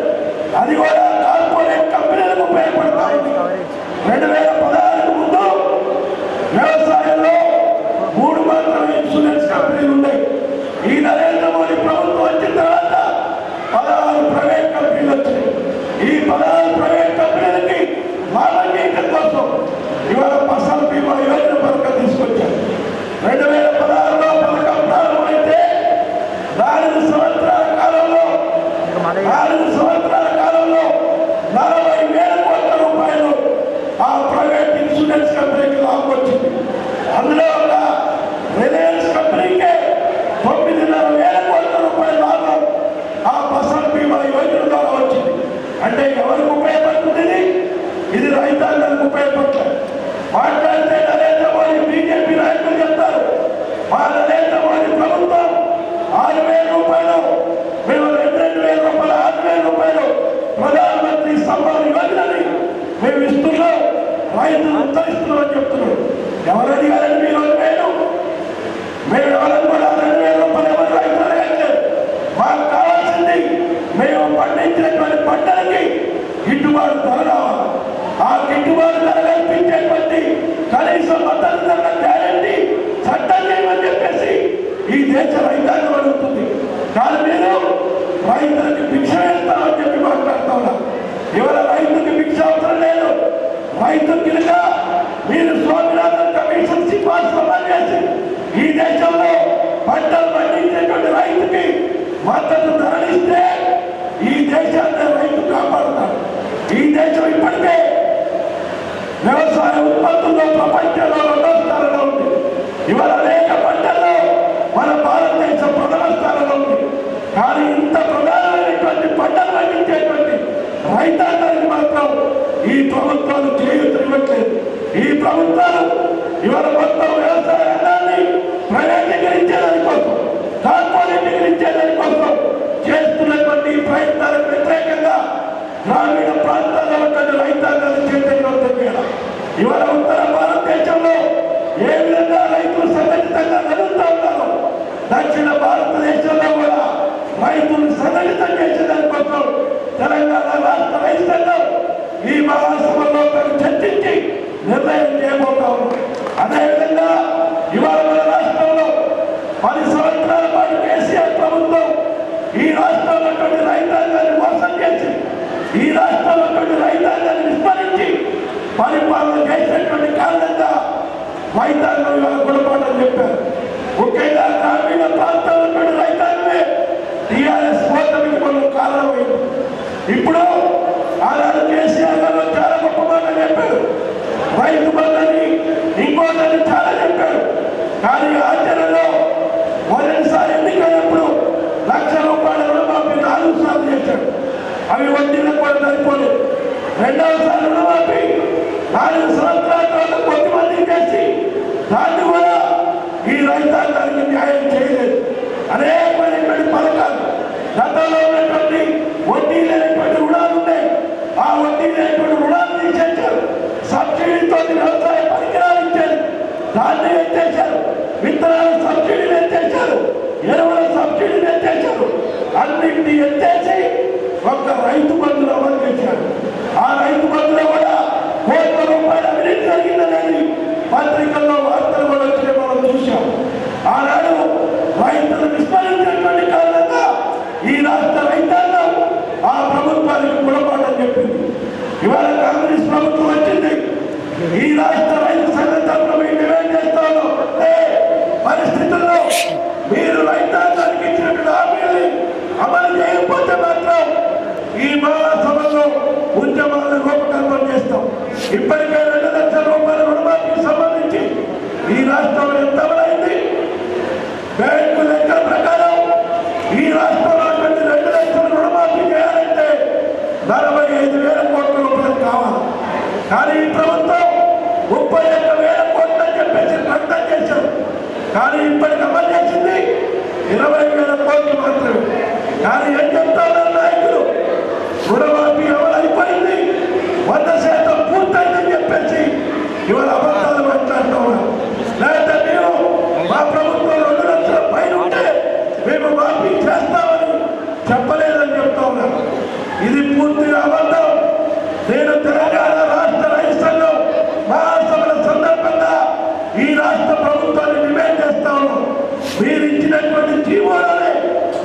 అది కూడా కార్పొరేట్ కంపెనీలకు ఉపయోగపడతా ఉంది. 2016కు ముందు వ్యవసాయంలో 3 మాత్రమే ఇన్సూరెన్స్ కంపెనీలు ఉన్నాయి. ఈ నరేంద్ర మోడీ ప్రభుత్వం వచ్చిన తర్వాత 16 ప్రైవేట్ కంపెనీలు వచ్చినాయి. ఈ 16 ప్రైవేట్ కంపెనీలకి లాభం చేయడం కోసం ఇవాళ ఫసల్ బీమా యోజన పథకం తీసుకొచ్చారు. 2016లో పథకం ప్రారంభమైతే 4 సంవత్సరాల కాలంలో 40,000 కోట్ల రూపాయలు ఆ ప్రైవేట్ ఇన్సూరెన్స్ కంపెనీకి లాభం వచ్చింది. అందులో ఒక రిలయన్స్ కంపెనీకే 9,500 కోట్ల రూపాయల లాభం ఆ ఫసల్ బీమా యోజన ద్వారా వచ్చింది. అంటే ఎవరికి ఉపయోగపడుతుంది? ఇది రైతాంగానికి ఉపయోగపడలేదు. మాట్లాడితే నరేంద్ర మోడీ బీజేపీ నాయకులు చెప్తారు, మా నరేంద్ర మోడీ ప్రభుత్వం 6,000 రూపాయలు, మేము 2,000 రూపాయలు, 6,000 రూపాయలు ప్రధానమంత్రి సమ్మాన్ యోజనని మేము ఇస్తున్నాం, రైతులు ఉత్తరిస్తున్నాం అని చెప్తున్నారు. ఎవరు అడిగారని మీరు 2,000? మేము ఎవరైనా కూడా 2,000 రూపాయలు ఎవరు రైతులు అడగట్లేదు. మాకు కావాల్సింది మేము పండించినటువంటి పంటలకి గిట్టుబాటు ధర రావాలి. ఆ గిట్టుబాటు ధర కల్పించేటువంటి కనీస మద్దతు ధర గ్యారెంటీ చట్టం చేయమని చెప్పేసి ఈ దేశ రైతాంగం అడుగుతుంది. కానీ మీరు రైతులకి భిక్ష వేస్తామని చెప్పి మాట్లాడుతూ ఉన్నారు. ఇవాళ రైతుకి భిక్ష అవసరం లేదు. రైతుకి మీరు స్వామినాథన్ కమిషన్ సిఫార్సు అమలు చేసి ఈ దేశంలో పంటలు పండించేటువంటి రైతుకి మద్దతు ధరనిస్తే ఈ దేశాన్ని రైతు కాపాడుతారు. ఈ దేశం ఇప్పటికే వ్యవసాయ ఉత్పత్తుల్లో ప్రపంచంలో 2వ స్థానంలో ఉంది. ఇవాళ అనేక పంటల్లో మన భారతదేశం ప్రథమ స్థానంలో ఉంది. కానీ ఇంత ప్రధానమైనటువంటి పంటలు పండించేటువంటి రైతాంగానికి మాత్రం ఈ ప్రభుత్వాలు చేయూతనివ్వట్లేదు. ఈ ప్రభుత్వాలు ఇవాళ మొత్తం వ్యవసాయ రంగాన్ని ప్రైవేటీకరించేదానికోసం, కార్పొరేటీకరించేదానికోసం చేస్తున్నటువంటి ప్రయత్నాలకు వ్యతిరేకంగా గ్రామీణ ప్రాంతాల్లో ఉన్న రైతాంగాన్ని చైతన్యవంతం చేయాలి. ఇవాళ ఉత్తర భారతదేశంలో ఏ విధంగా రైతులు సంఘటితంగా నడుస్తూ ఉన్నారు, దక్షిణ భారతదేశంలో కూడా రైతులు సంఘటితం చేసేదానికోసం రాష్ట్రంలో రైతాంగాన్ని మోసం చేసి ఈ రాష్ట్రంలో రైతాంగాన్ని విస్మరించి పరిపాలన చేసినటువంటి కారణంగా రైతాంగం ఇవాళ గుణపాఠం చెప్పారు. ముఖ్యంగా గ్రామీణ ప్రాంతాల్లో రైతాంగమే టీఆర్ఎస్ ఓటమికి మనం కారణమైంది. ఇప్పుడు ఆనాడు కేసీఆర్ గారు చాలా గొప్ప మాట చెప్పారు. రైతు బంధుని ఇంకోటని చాలా చెప్పారు. కానీ ఆచరణలో మొదటిసారి ఎన్నికైనప్పుడు ₹1,00,000 రుణమాఫీ 4 సార్లు చేశాడు. అవి వడ్డీలకు కూడా సరిపోలేదు. రెండవసారి రుణమాఫీ 4 సంవత్సరాల తర్వాత కొద్దిమంది చేసి దాన్ని కూడా ఈ రైతాంగానికి న్యాయం చేయలేదు. అనేకమైనటువంటి పథకాలు గతంలో ఉన్నటువంటి వడ్డీ లేనటువంటి రుణాలు ఉన్నాయి. ఆ వడ్డీ లేనటువంటి రుణాలు తీసేశారు. సబ్సిడీతో వ్యవసాయ పరికరాలు ఇచ్చారు, దాన్ని ఎత్తేశారు. విత్తనాల సబ్సిడీలు ఎత్తేశారు, ఎరువుల సబ్సిడీలు ఎత్తేశారు. అన్నింటినీ ఎత్తేసి ఒక్క రైతు బంధులు అమలు చేశారు. ఆ రైతు బంధులో కూడా ₹1,00,00,000 అవినీతి జరిగిందనేది పత్రికల్లో వార్తలు కూడా వచ్చే మనం చూశాం. ఆనాడు రైతులు విస్మరించినటువంటి కారణంగా ఈ రాష్ట్ర రైతాంగం ఆ ప్రభుత్వానికి గుణపాఠం చెప్పింది. ఇవాళ కాంగ్రెస్ ప్రభుత్వం వచ్చింది. ఈ రాష్ట్ర రైతు సంఘం తరఫున మేము డిమాండ్ చేస్తాము. పరిస్థితుల్లో మీరు రైతాంగానికి ఇచ్చినటువంటి హామీల్ని అమలు చేయకపోతే మాత్రం ఈ మహాసభలో ఉద్యమాలను రూపకల్పన చేస్తాం. ఇప్పటికే ₹2,00,000 రుణమాఫీకి సంబంధించి ఈ రాష్ట్రంలో ఎంత అమలైంది? బ్యాంకు లెక్కల ప్రకారం ఈ రాష్ట్రంలో ₹2,00,000 రుణమాఫీ చేయాలంటే ₹45,000 కోట్ల కావాలి. కానీ ఈ ప్రభుత్వం 31,000 కోట్లు అని చెప్పేసి ప్రకటన చేశారు. కానీ ఇప్పటికి అమలు చేసింది 20,000 కోట్లు మాత్రమే. కానీ ఏం చెప్తా ఉన్నారు నాయకులు? రుణమాఫీ అమలు అయిపోయింది, 100% పూర్తయిందని చెప్పేసి ఇవాళ అబద్ధాలు మాట్లాడుతూ ఉన్నారు. లేకపోతే మేము మా ప్రభుత్వం 2,00,000 పైన ఉంటే మేము మాఫీ చేస్తామని చెప్పలేదని చెప్తా ఉన్నారు. ఇది పూర్తిగా అబద్ధం. నేను తెలంగాణ రాష్ట్ర రైతు సంఘం మహాసభల సందర్భంగా ఈ రాష్ట్ర ప్రభుత్వాన్ని డిమాండ్ చేస్తా ఉన్నాం. మీరు ఇచ్చినటువంటి జీవోలనే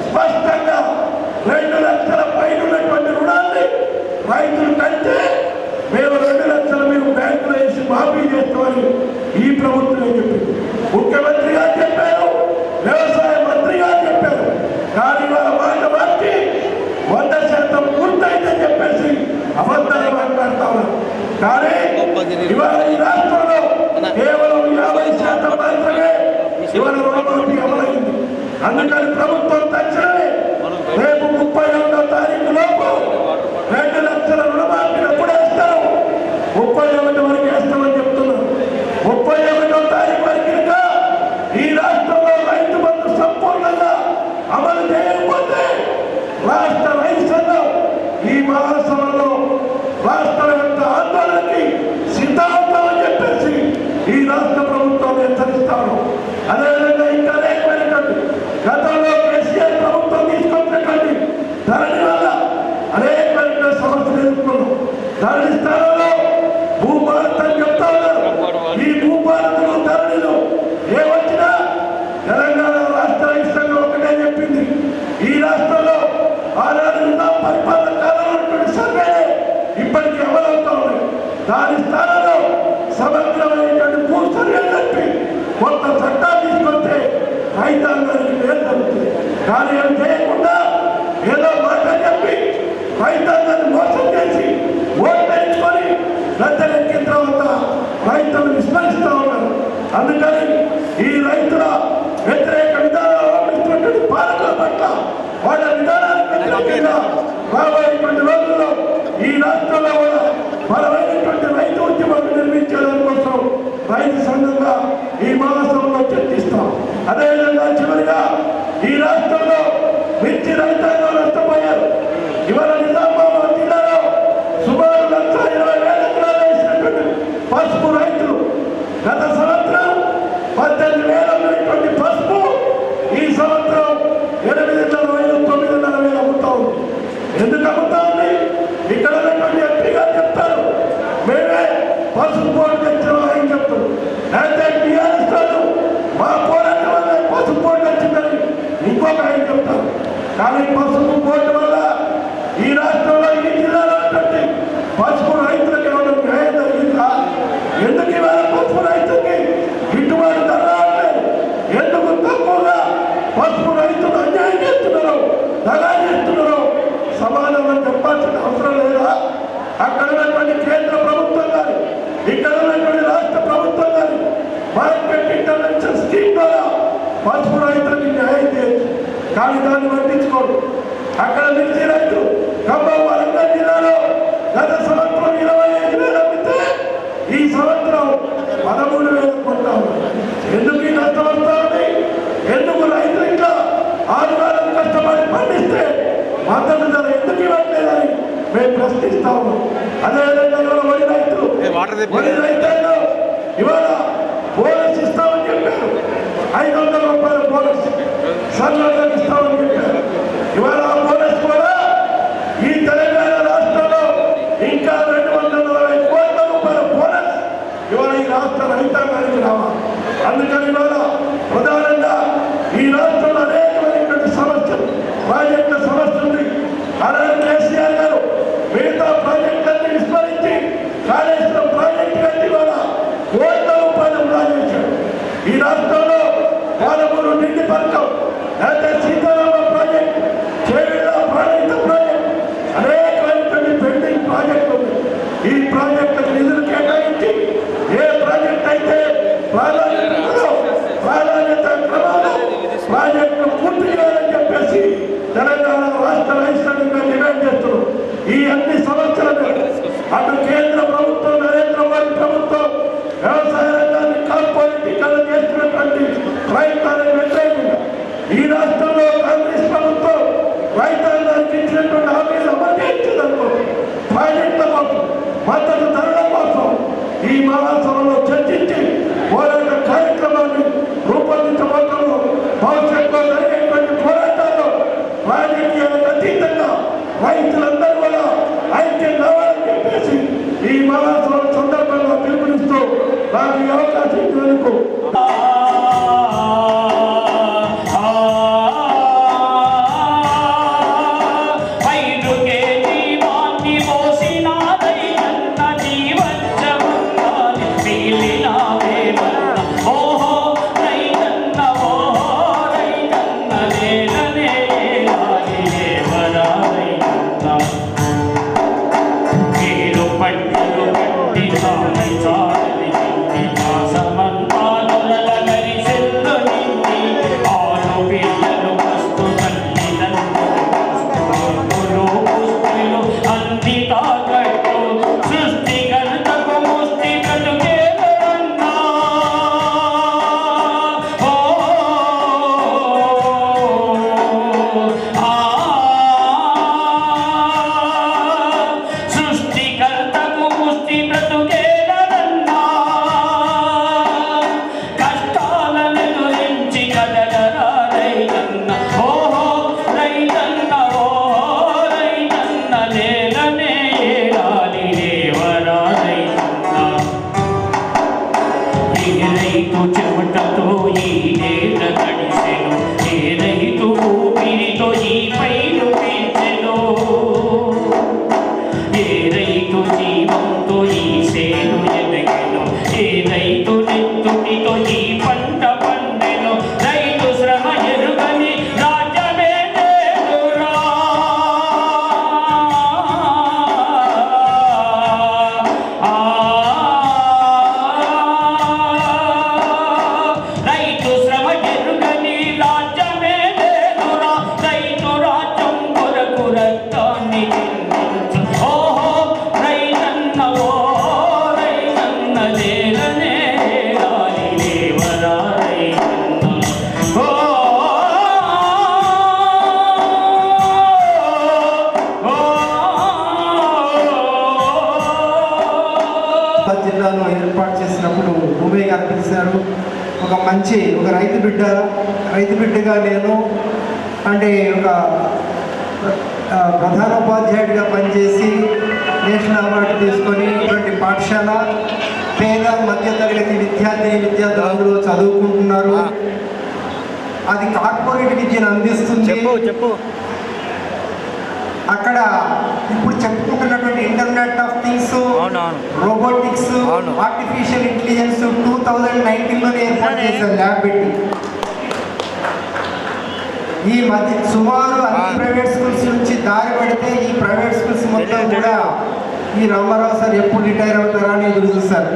స్పష్టంగా 2,00,000 పైన ఉన్నటువంటి రుణాన్ని రైతులు కంటే మేము 2,00,000 మేము బ్యాంకులో వేసి మాఫీ చేస్తామని ఈ ప్రభుత్వం చెప్పింది. ముఖ్యమంత్రి గారు చెప్పారు, వ్యవసాయ మంత్రి గారు చెప్పారు. కానీ వాళ్ళ మాట మార్చి 100% పూర్తయిందని చెప్పేసి అబద్ధాలు మాట్లాడుతా ఉన్నారు. కానీ ఇవాళ ఈ రాష్ట్రంలో కేవలం 50% మాత్రమే ఇవాళ రుణమాఫీ అమలైంది. అందుకని ప్రభుత్వం తక్షణమే రేపు 31వ తారీఖు లోపు 2,00,000 రుణమాఫీని ఎప్పుడు వేస్తారు? 31 వరకు వేస్తామని చెప్తున్నారు. 31వ తారీఖు వరకు ఇంకా ఈ రాష్ట్రంలో రైతు బంధు సంపూర్ణంగా అమలు చేయకపోతే రాష్ట్ర రైతు సంఘం ఈ మహాసభలో రాష్ట్ర యొక్క ఆందోళనకి సిద్ధమవుతామని చెప్పేసి ఈ రాష్ట్ర ప్రభుత్వాన్ని హెచ్చరిస్తాను. అదేవిధంగా ఇంకా అనేకమైనటువంటి గతంలో కేసీఆర్ ప్రభుత్వం తీసుకొచ్చినటువంటి ధరణి వల్ల అనేకమైన సమస్యలు ఎదుర్కొన్నాం. ధరణి స్థానంలో భూభారత్ అని చెప్తా ఉన్నారు. ఈ భూభారతులు ధరణిలు ఏమొచ్చినా తెలంగాణ రాష్ట్ర రైతు సంఘం ఒకటే చెప్పింది. ఈ రాష్ట్రంలో ఆనాడు పరిపాలన కాలంలో ఉన్నటువంటి సర్వేలే ఇప్పటికీ అమలవుతా ఉన్నాయి. దాని స్థానంలో సమగ్రమైనటువంటి భూ సర్వేలు చెప్పి కొత్త చట్టాలు తీసుకొస్తే రైతాంగానికి మేలు జరుగుతుంది. కానీ అది చేయకుండా ఏదో మాట చెప్పి రైతాంగాన్ని మోసం చేసి ఓట్లు వేయించుకొని గద్దెలెక్కిన తర్వాత రైతులు విస్మరిస్తూ ఉన్నారు. అందుకని ఈ రైతుల వ్యతిరేక విధానాలు అవలంబిస్తున్నటువంటి పాలకుల పట్ల వాళ్ళ విధానానికి వ్యతిరేకంగా రాబోయేటువంటి రోజుల్లో ఈ రాష్ట్రంలో కూడా బలమైనటువంటి రైతు ఉద్యమాన్ని నిర్మించడం కోసం రైతు సంఘంగా ఈ మహాసభలో చర్చిస్తాం. అదేవిధంగా చివరిగా ఈ రాష్ట్రంలో మిర్చి రైతాంగం నష్టపోయారు. ఇవాళ నిజామాబాద్ జిల్లాలో సుమారు 1,20,000 ఎకరాలు వేసినటువంటి పసుపు రైతులు గత సంవత్సరం 18,000 ఉన్నటువంటి పసుపు ఈ సంవత్సరం 8,40,000 9,40,000 అమ్ముతా ఉంది. ఎందుకు అమ్ముతా ఉంది? ఇక్కడ ఉన్నటువంటి ఎంపీ గారు చెప్తారు, మేమే పసుపు బోర్డు తెచ్చాము అని చెప్తారు. అయితే టీఆర్ఎస్ మా పోరాటం వల్ల పసుపు బోర్డు వచ్చిందని ఇంకొక ఆయన చెప్తారు. కానీ పసుపు బోర్డు వల్ల ఈ రాష్ట్రంలో ఈ జిల్లాలో పసుపు రైతులకు ఏమైనా న్యాయం జరిగిందా? ఎందుకు ఇవాళ పసుపు రైతుకి గిట్టుబాటు ధర రావట్లేదు? ఎందుకు తక్కువగా పసుపు రైతులు అన్యాయం చేస్తున్నారు, దగా చేస్తున్నారు? సమాధానం చెప్పాల్సిన అవసరం లేదా? అక్కడ ఉన్నటువంటి కేంద్ర ప్రభుత్వం కానీ ఇక్కడ ఉన్నటువంటి రాష్ట్ర ప్రభుత్వం కానీ మార్కెట్ ఇంటర్వెన్షన్ స్కీమ్ ద్వారా పసుపు రైతులకి న్యాయం చేయొచ్చు, కానీ దాన్ని పట్టించుకోరు. అక్కడ మిర్చి రైతు ఖమ్మం వరంగల్ జిల్లాలో గత సంవత్సరం 25,000 అమ్మితే ఈ సంవత్సరం 13,000 కొంటాం. ఎందుకు ఈ నష్టం వస్తా ఉంది? ఎందుకు రైతులు ఇంకా 6 వారం కష్టపడి పండిస్తే మద్దతు ధర ఎందుకు ఇవ్వట్లేదని మేము ప్రశ్నిస్తాము. అదేవిధంగా ఇవాళ వరి రైతులు ఇవాళ బోనస్ ఇస్తామని చెప్పారు, 500 రూపాయల బోనస్ సన్నద్ధం ఇస్తామని చెప్పారు. ఇవాళ ఆ బోనస్ కూడా ఈ తెలంగాణ రాష్ట్రంలో ఇంకా 240 కోట్ల రూపాయల బోనస్ ఇవాళ ఈ రాష్ట్ర రైతాంగానికి రావాలి. అందుకని ఇవాళ ప్రధానంగా ఈ రాష్ట్రంలో అనేకమైనటువంటి సమస్యలు, ప్రాజెక్టుల సమస్య ఉంది. అలాగే కేసీఆర్ గారు మిగతా ప్రాజెక్టులన్నీ విస్మరించి కాళేశ్వరం ప్రాజెక్టు కట్టి ఇవాళ కోట్ల రూపాయలు వృధా చేశాడు. ఈ రాష్ట్రంలో పాలమూరు నీటి పథకం, లేకపోతే సీతారామ ప్రాజెక్టు, చేవేళ్ళ ప్రాజెక్టు అనేకమైనటువంటి పెండింగ్ ప్రాజెక్టు ఉంది. ఈ ప్రాజెక్టులకు నిధులు కేటాయించి ఏ ప్రాజెక్ట్ అయితే ప్రాధాన్యత క్రమంలో ప్రాజెక్టు పూర్తి చేయాలని చెప్పేసి తెలంగాణ రాష్ట్ర రైతాంగంగా డిమాండ్ చేస్తున్నారు. ఈ అన్ని సమస్యలను అటు కేంద్ర ప్రభుత్వం, నరేంద్ర మోడీ ప్రభుత్వం వ్యవసాయ రంగాన్ని కార్పొరేటీకరణ చేస్తున్నటువంటి రైతాంగానికి వ్యతిరేకంగా ఈ రాష్ట్రంలో కాంగ్రెస్ ప్రభుత్వం రైతాంగానికి ఇచ్చినటువంటి హామీలు అమలు చేయించదనుకో ప్రాజెక్టుల కోసం, మద్దతు ధరల కోసం ఈ మహాసభలో చర్చించి పోరాట కార్యక్రమాన్ని రూపొందించబోతున్నారు. భవిష్యత్తులో జరిగేటువంటి పోరాటాల్లో రాజకీయాలకు అతీతంగా రైతులందరూ కూడా ఐక్యం కావాలని చెప్పేసి ఈ మహాసభ సందర్భంగా పిలుపునిస్తూ నాకు ఈ అవకాశం ఇచ్చినందుకు జిల్లాలో ఏర్పాటు చేసినప్పుడు భూమి గారు పిలిచారు. ఒక రైతు బిడ్డగా నేను అంటే ఒక ప్రధానోపాధ్యాయుడిగా పనిచేసి నేషనల్ అవార్డు తీసుకొని ఇటువంటి పాఠశాల పేద మధ్యతరగతి విద్యార్థులు అందులో చదువుకుంటున్నారు. అది కార్పొరేట్ విద్యను అందిస్తుంది. అక్కడ ఇప్పుడు చెప్పుకుంటున్నటువంటి internet of things, robotics, artificial intelligence 2019లోనే ఏర్పాటు చేశారు ల్యాబ్ పెట్టి. ఈ మధ్య సుమారు అన్ని ప్రైవేట్ స్కూల్స్ నుంచి దారి పడితే ఈ ప్రైవేట్ స్కూల్స్ మొత్తం కూడా ఈ రామారావు సార్ ఎప్పుడు రిటైర్ అవుతారా అని ఎదురు చూస్తారు.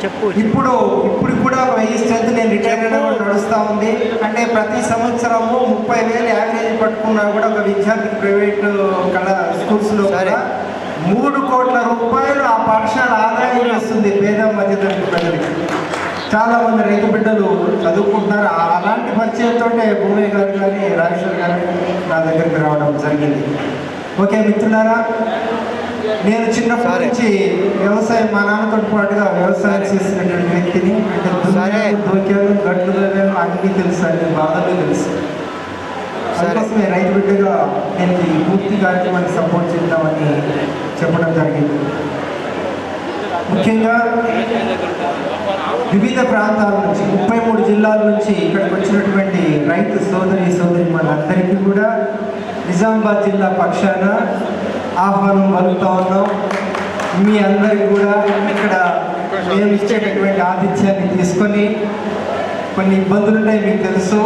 చెప్పు. ఇప్పుడు కూడా 1000 స్ట్రెంత్ నేను రిటైర్ నడుస్తూ ఉంది. అంటే ప్రతి సంవత్సరము 30,000 యావరేజ్ పట్టుకున్నా కూడా ఒక విద్యార్థికి ప్రైవేట్ స్కూల్స్లో కూడా 3 కోట్ల రూపాయలు ఆ పాఠశాల ఆదాయం వస్తుంది పేద మధ్యతరగతి ప్రజలకి. చాలా మంది రైతు బిడ్డలు చదువుకుంటున్నారు. అలాంటి పరిచయంతో భూమి గారు కానీ రాజేశ్వర్ గారు నా దగ్గరికి రావడం జరిగింది. ఓకే మిత్రులారా, నేను చిన్నప్పటి నుంచి వ్యవసాయం మా నాన్నతో పాటుగా వ్యవసాయం చేసినటువంటి వ్యక్తిని. అంటే దోక్యాలు గడ్లు అన్నీ తెలుసు, అన్ని బాధలు తెలుసు. అందుకోసమే రైతు బిడ్డగా నేను ఈ పూర్తి కార్యక్రమాన్ని సపోర్ట్ చేద్దామని చెప్పడం జరిగింది. ముఖ్యంగా వివిధ ప్రాంతాల నుంచి 33 జిల్లాల నుంచి ఇక్కడికి వచ్చినటువంటి రైతు సోదరి మనందరికీ కూడా నిజామాబాద్ జిల్లా పక్షాన ఆహ్వానం పలుకుతా ఉన్నాం. మీ అందరికీ కూడా ఇక్కడ మేము ఇచ్చేటటువంటి ఆతిథ్యాన్ని తీసుకొని, కొన్ని ఇబ్బందులు ఉన్నాయి మీకు తెలుసు.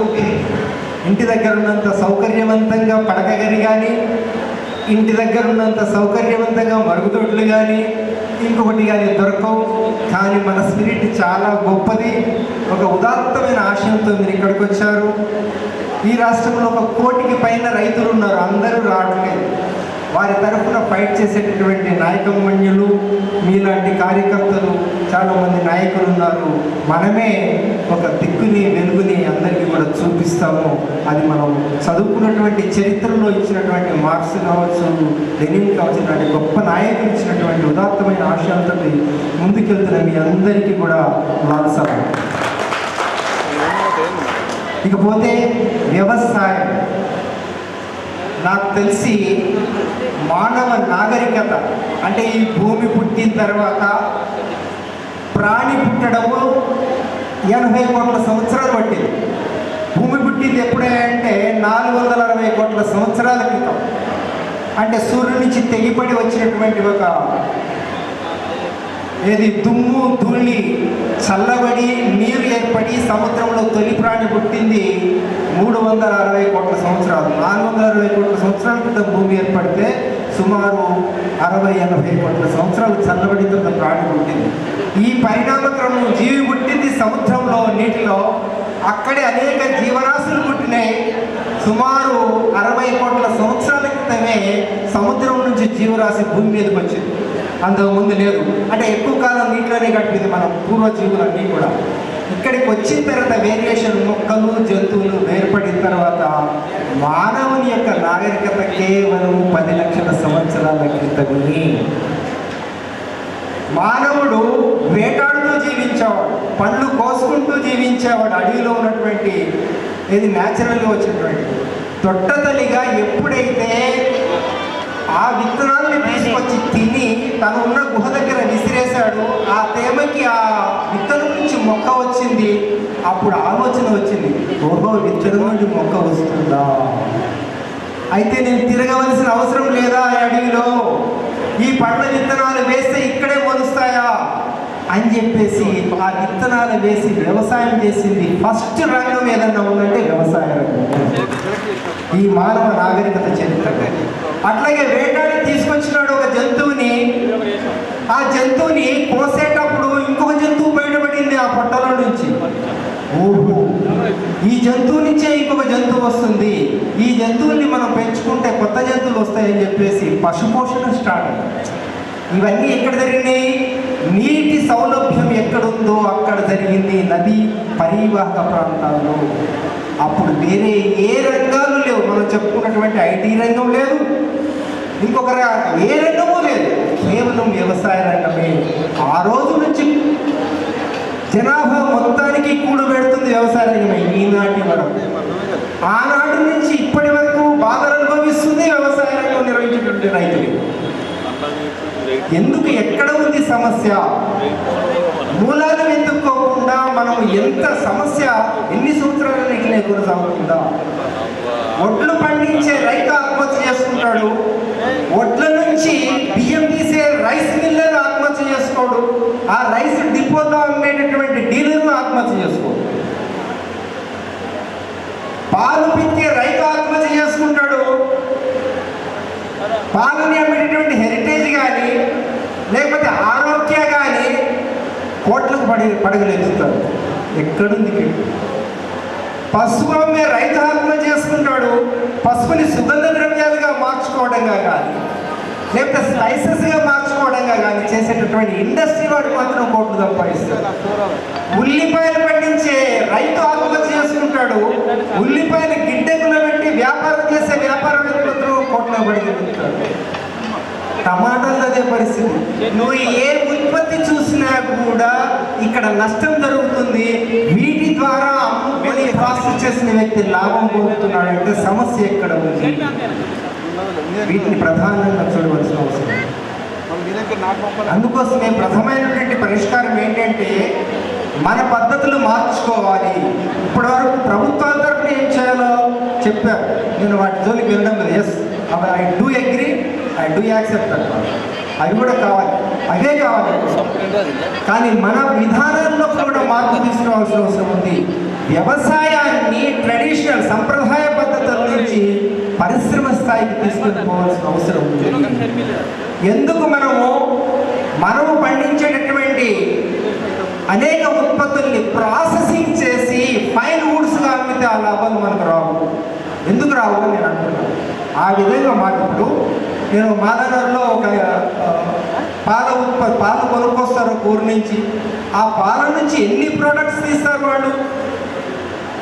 ఇంటి దగ్గర ఉన్నంత సౌకర్యవంతంగా పడక గది కానీ, ఇంటి దగ్గర ఉన్నంత సౌకర్యవంతంగా మరుగుదొడ్లు కానీ ఇంకొకటి కానీ దొరకవు. కానీ మన స్పిరిట్ చాలా గొప్పది. ఒక ఉదాత్తమైన ఆశయంతో మీరు ఇక్కడికి వచ్చారు. ఈ రాష్ట్రంలో 1 కోటికి పైన రైతులు ఉన్నారు, అందరూ రావట్లేదు. వారి తరఫున ఫైట్ చేసేటటువంటి నాయకమణ్యులు, మీలాంటి కార్యకర్తలు, చాలామంది నాయకులు ఉన్నారు. మనమే ఒక దిక్కుని వెలుగుని అందరికీ కూడా చూపిస్తాము. అది మనం చదువుకున్నటువంటి చరిత్రలో ఇచ్చినటువంటి మార్క్స్ కావచ్చు, లెనిన్ కావచ్చు, ఇలాంటి గొప్ప నాయకులు ఇచ్చినటువంటి ఉదాత్తమైన ఆశయాలతో ముందుకెళ్తున్న మీ అందరికీ కూడా వారసత్వం. ఇకపోతే వ్యవసాయం నాకు తెలిసి మానవ నాగరికత అంటే ఈ భూమి పుట్టిన తర్వాత ప్రాణి పుట్టడము 80 కోట్ల సంవత్సరాలు పట్టింది. భూమి పుట్టింది ఎప్పుడే అంటే 460 కోట్ల సంవత్సరాల క్రితం. అంటే సూర్యుడి నుంచి తెగిపడి వచ్చినటువంటి ఒక దుమ్ము ధూళి చల్లబడి నీరు ఏర్పడి సముద్రంలో తొలి ప్రాణి పుట్టింది 360 కోట్ల సంవత్సరాలు. 460 కోట్ల సంవత్సరాల క్రితం భూమి ఏర్పడితే సుమారు 60-80 కోట్ల సంవత్సరాలు చల్లబడిన తర్వాత ప్రాణి పుట్టింది. ఈ పరిణామక్రమం జీవి పుట్టింది సముద్రంలో, నీటిలో. అక్కడే అనేక జీవరాశులు పుట్టినాయి. సుమారు 60 కోట్ల సంవత్సరాల క్రితమే సముద్రం నుంచి జీవరాశి భూమి మీదకి వచ్చింది. అంతకుముందు లేదు. అంటే ఎక్కువ కాలం నీటిలోనే గడిపింది మన పూర్వజీవులన్నీ కూడా. ఇక్కడికి వచ్చిన తర్వాత వేరియేషన్, మొక్కలు జంతువులు వేర్పడిన తర్వాత మానవుని యొక్క నాగరికత కేవలం 10 లక్షల సంవత్సరాల క్రితమే. మానవుడు వేటాడుతూ జీవించేవాడు, పండ్లు కోసుకుంటూ జీవించేవాడు. అడవిలో ఉన్నటువంటి న్యాచురల్గా వచ్చినటువంటి తొట్టతలిగా ఎప్పుడైతే ఆ విత్తనాలని తీసుకొచ్చి తిని తను ఉన్న గుహ దగ్గర విసిరేశాడు, ఆ తేమకి ఆ విత్తనం నుంచి మొక్క వచ్చింది. అప్పుడు ఆలోచన వచ్చింది, ఓహో విత్తనం నుండి మొక్క వస్తుందా, అయితే నేను తిరగవలసిన అవసరం లేదా ఈ అడవిలో, ఈ పండ్ల విత్తనాలు వేస్తే ఇక్కడే మొలుస్తాయా అని చెప్పేసి ఆ విత్తనాలు వేసి వ్యవసాయం చేసింది. ఫస్ట్ రంగం ఏదన్నా ఉందంటే వ్యవసాయ రంగం. ఈ మానవ నాగరికత చరిత్ర. అట్లాగే వేటాడి తీసుకొచ్చినాడు ఒక జంతువుని. ఆ జంతువుని కోసేటప్పుడు ఇంకొక జంతువు బయటపడింది ఆ పొట్టలో నుంచి. ఓహో, ఈ జంతువు నుంచే ఇంకొక జంతువు వస్తుంది, ఈ జంతువుల్ని మనం పెంచుకుంటే కొత్త జంతువులు వస్తాయని చెప్పేసి పశుపోషణ స్టార్ట్. ఇవన్నీ ఎక్కడ జరిగినాయి? నీటి సౌలభ్యం ఎక్కడుందో అక్కడ జరిగింది, నదీ పరివాహక ప్రాంతాల్లో. అప్పుడు వేరే ఏ రంగాలు లేవు. మనం చెప్పుకున్నటువంటి ఐటీ రంగం లేదు, ఇంకొక ఏ రంగమూ లేదు, కేవలం వ్యవసాయ రంగమే. ఆ రోజు నుంచి జనాభా మొత్తానికి కూడు పెడుతుంది వ్యవసాయ రంగమే. ఈనాటి వరకు, ఆనాటి నుంచి ఇప్పటి వరకు బాధలు అనుభవిస్తుంది వ్యవసాయ రంగం నిర్వహించేటువంటి రైతులు. ఎందుకు, ఎక్కడ ఉంది సమస్య? మూలాలు వెతుక్కోకుండా మనం ఎంత సమస్య ఎన్ని సంవత్సరాల ఇట్లే కొనసాగుతుందా? ఒడ్లు పండించే రైతు ఆత్మహత్య వాళ్ళని అమ్మేటటువంటి హెరిటేజ్ కానీ లేకపోతే ఆరోగ్య కానీ కోట్లకు పడగలెత్తుతారు. ఎక్కడుంది కిట్టు? పసుపు అమ్మే రైతు ఆత్మహత్య చేసుకుంటాడు. పసుపుని సుగంధ ద్రవ్యాలుగా మార్చుకోవడంగా కానీ లేకపోతే స్లైసెస్గా మార్చుకోవడంగా కానీ చేసేటటువంటి ఇండస్ట్రీ వాడు మాత్రం కోట్లు సంపాదిస్తాడు. ఉల్లిపాయలు పండించే రైతు ఆత్మహత్య చేసుకుంటాడు. ఉల్లిపాయలు గిడ్డెకులో పెట్టి వ్యాపారం చేసే వ్యాపారవేత్తలు కోట్లు పడగలుగుతాడు. టమాటాలు అదే పరిస్థితి. నువ్వు ఏ ఉత్పత్తి చూసినా కూడా ఇక్కడ నష్టం జరుగుతుంది. వీటి ద్వారా అమ్ముకొని ప్రాసెస్ చేసిన వ్యక్తి లాభం పొందుతున్నాడు అంటే సమస్య ఎక్కడ ఉంది? వీటిని ప్రధానంగా చూడవలసిన అవసరం. అందుకోసమే ప్రథమైనటువంటి పరిష్కారం ఏంటంటే మన పద్ధతులు మార్చుకోవాలి. ఇప్పటివరకు ప్రభుత్వాల తరఫున ఏం చేయాలో చెప్పారు. నేను వాటి జోలికి వెళ్ళడం లేదు. Yes, I do agree, I do accept అంటారు. అవి కూడా కావాలి, అవే కావాలి. కానీ మన విధానాల్లో కూడా మార్పు తీసుకోవాల్సిన అవసరం ఉంది. వ్యవసాయాన్ని ట్రెడిషనల్ సంప్రదాయ పద్ధతుల నుంచి పరిశ్రమ స్థాయికి తీసుకొని పోవాల్సిన అవసరం ఉంది. ఎందుకు మనము పండించేటటువంటి అనేక ఉత్పత్తుల్ని ప్రాసెసింగ్ చేసి ఫైన్ వుడ్స్గా అమ్మితే ఆ లాభాలు మనకు రావు. ఎందుకు రావు అని నేను అంటున్నాను. ఆ విధంగా మాట్లాడు. నేను మాదానగర్లో ఒక పాలు కొనుక్కొస్తారు ఊరు నుంచి. ఆ పాల నుంచి ఎన్ని ప్రోడక్ట్స్ తీస్తారు వాళ్ళు?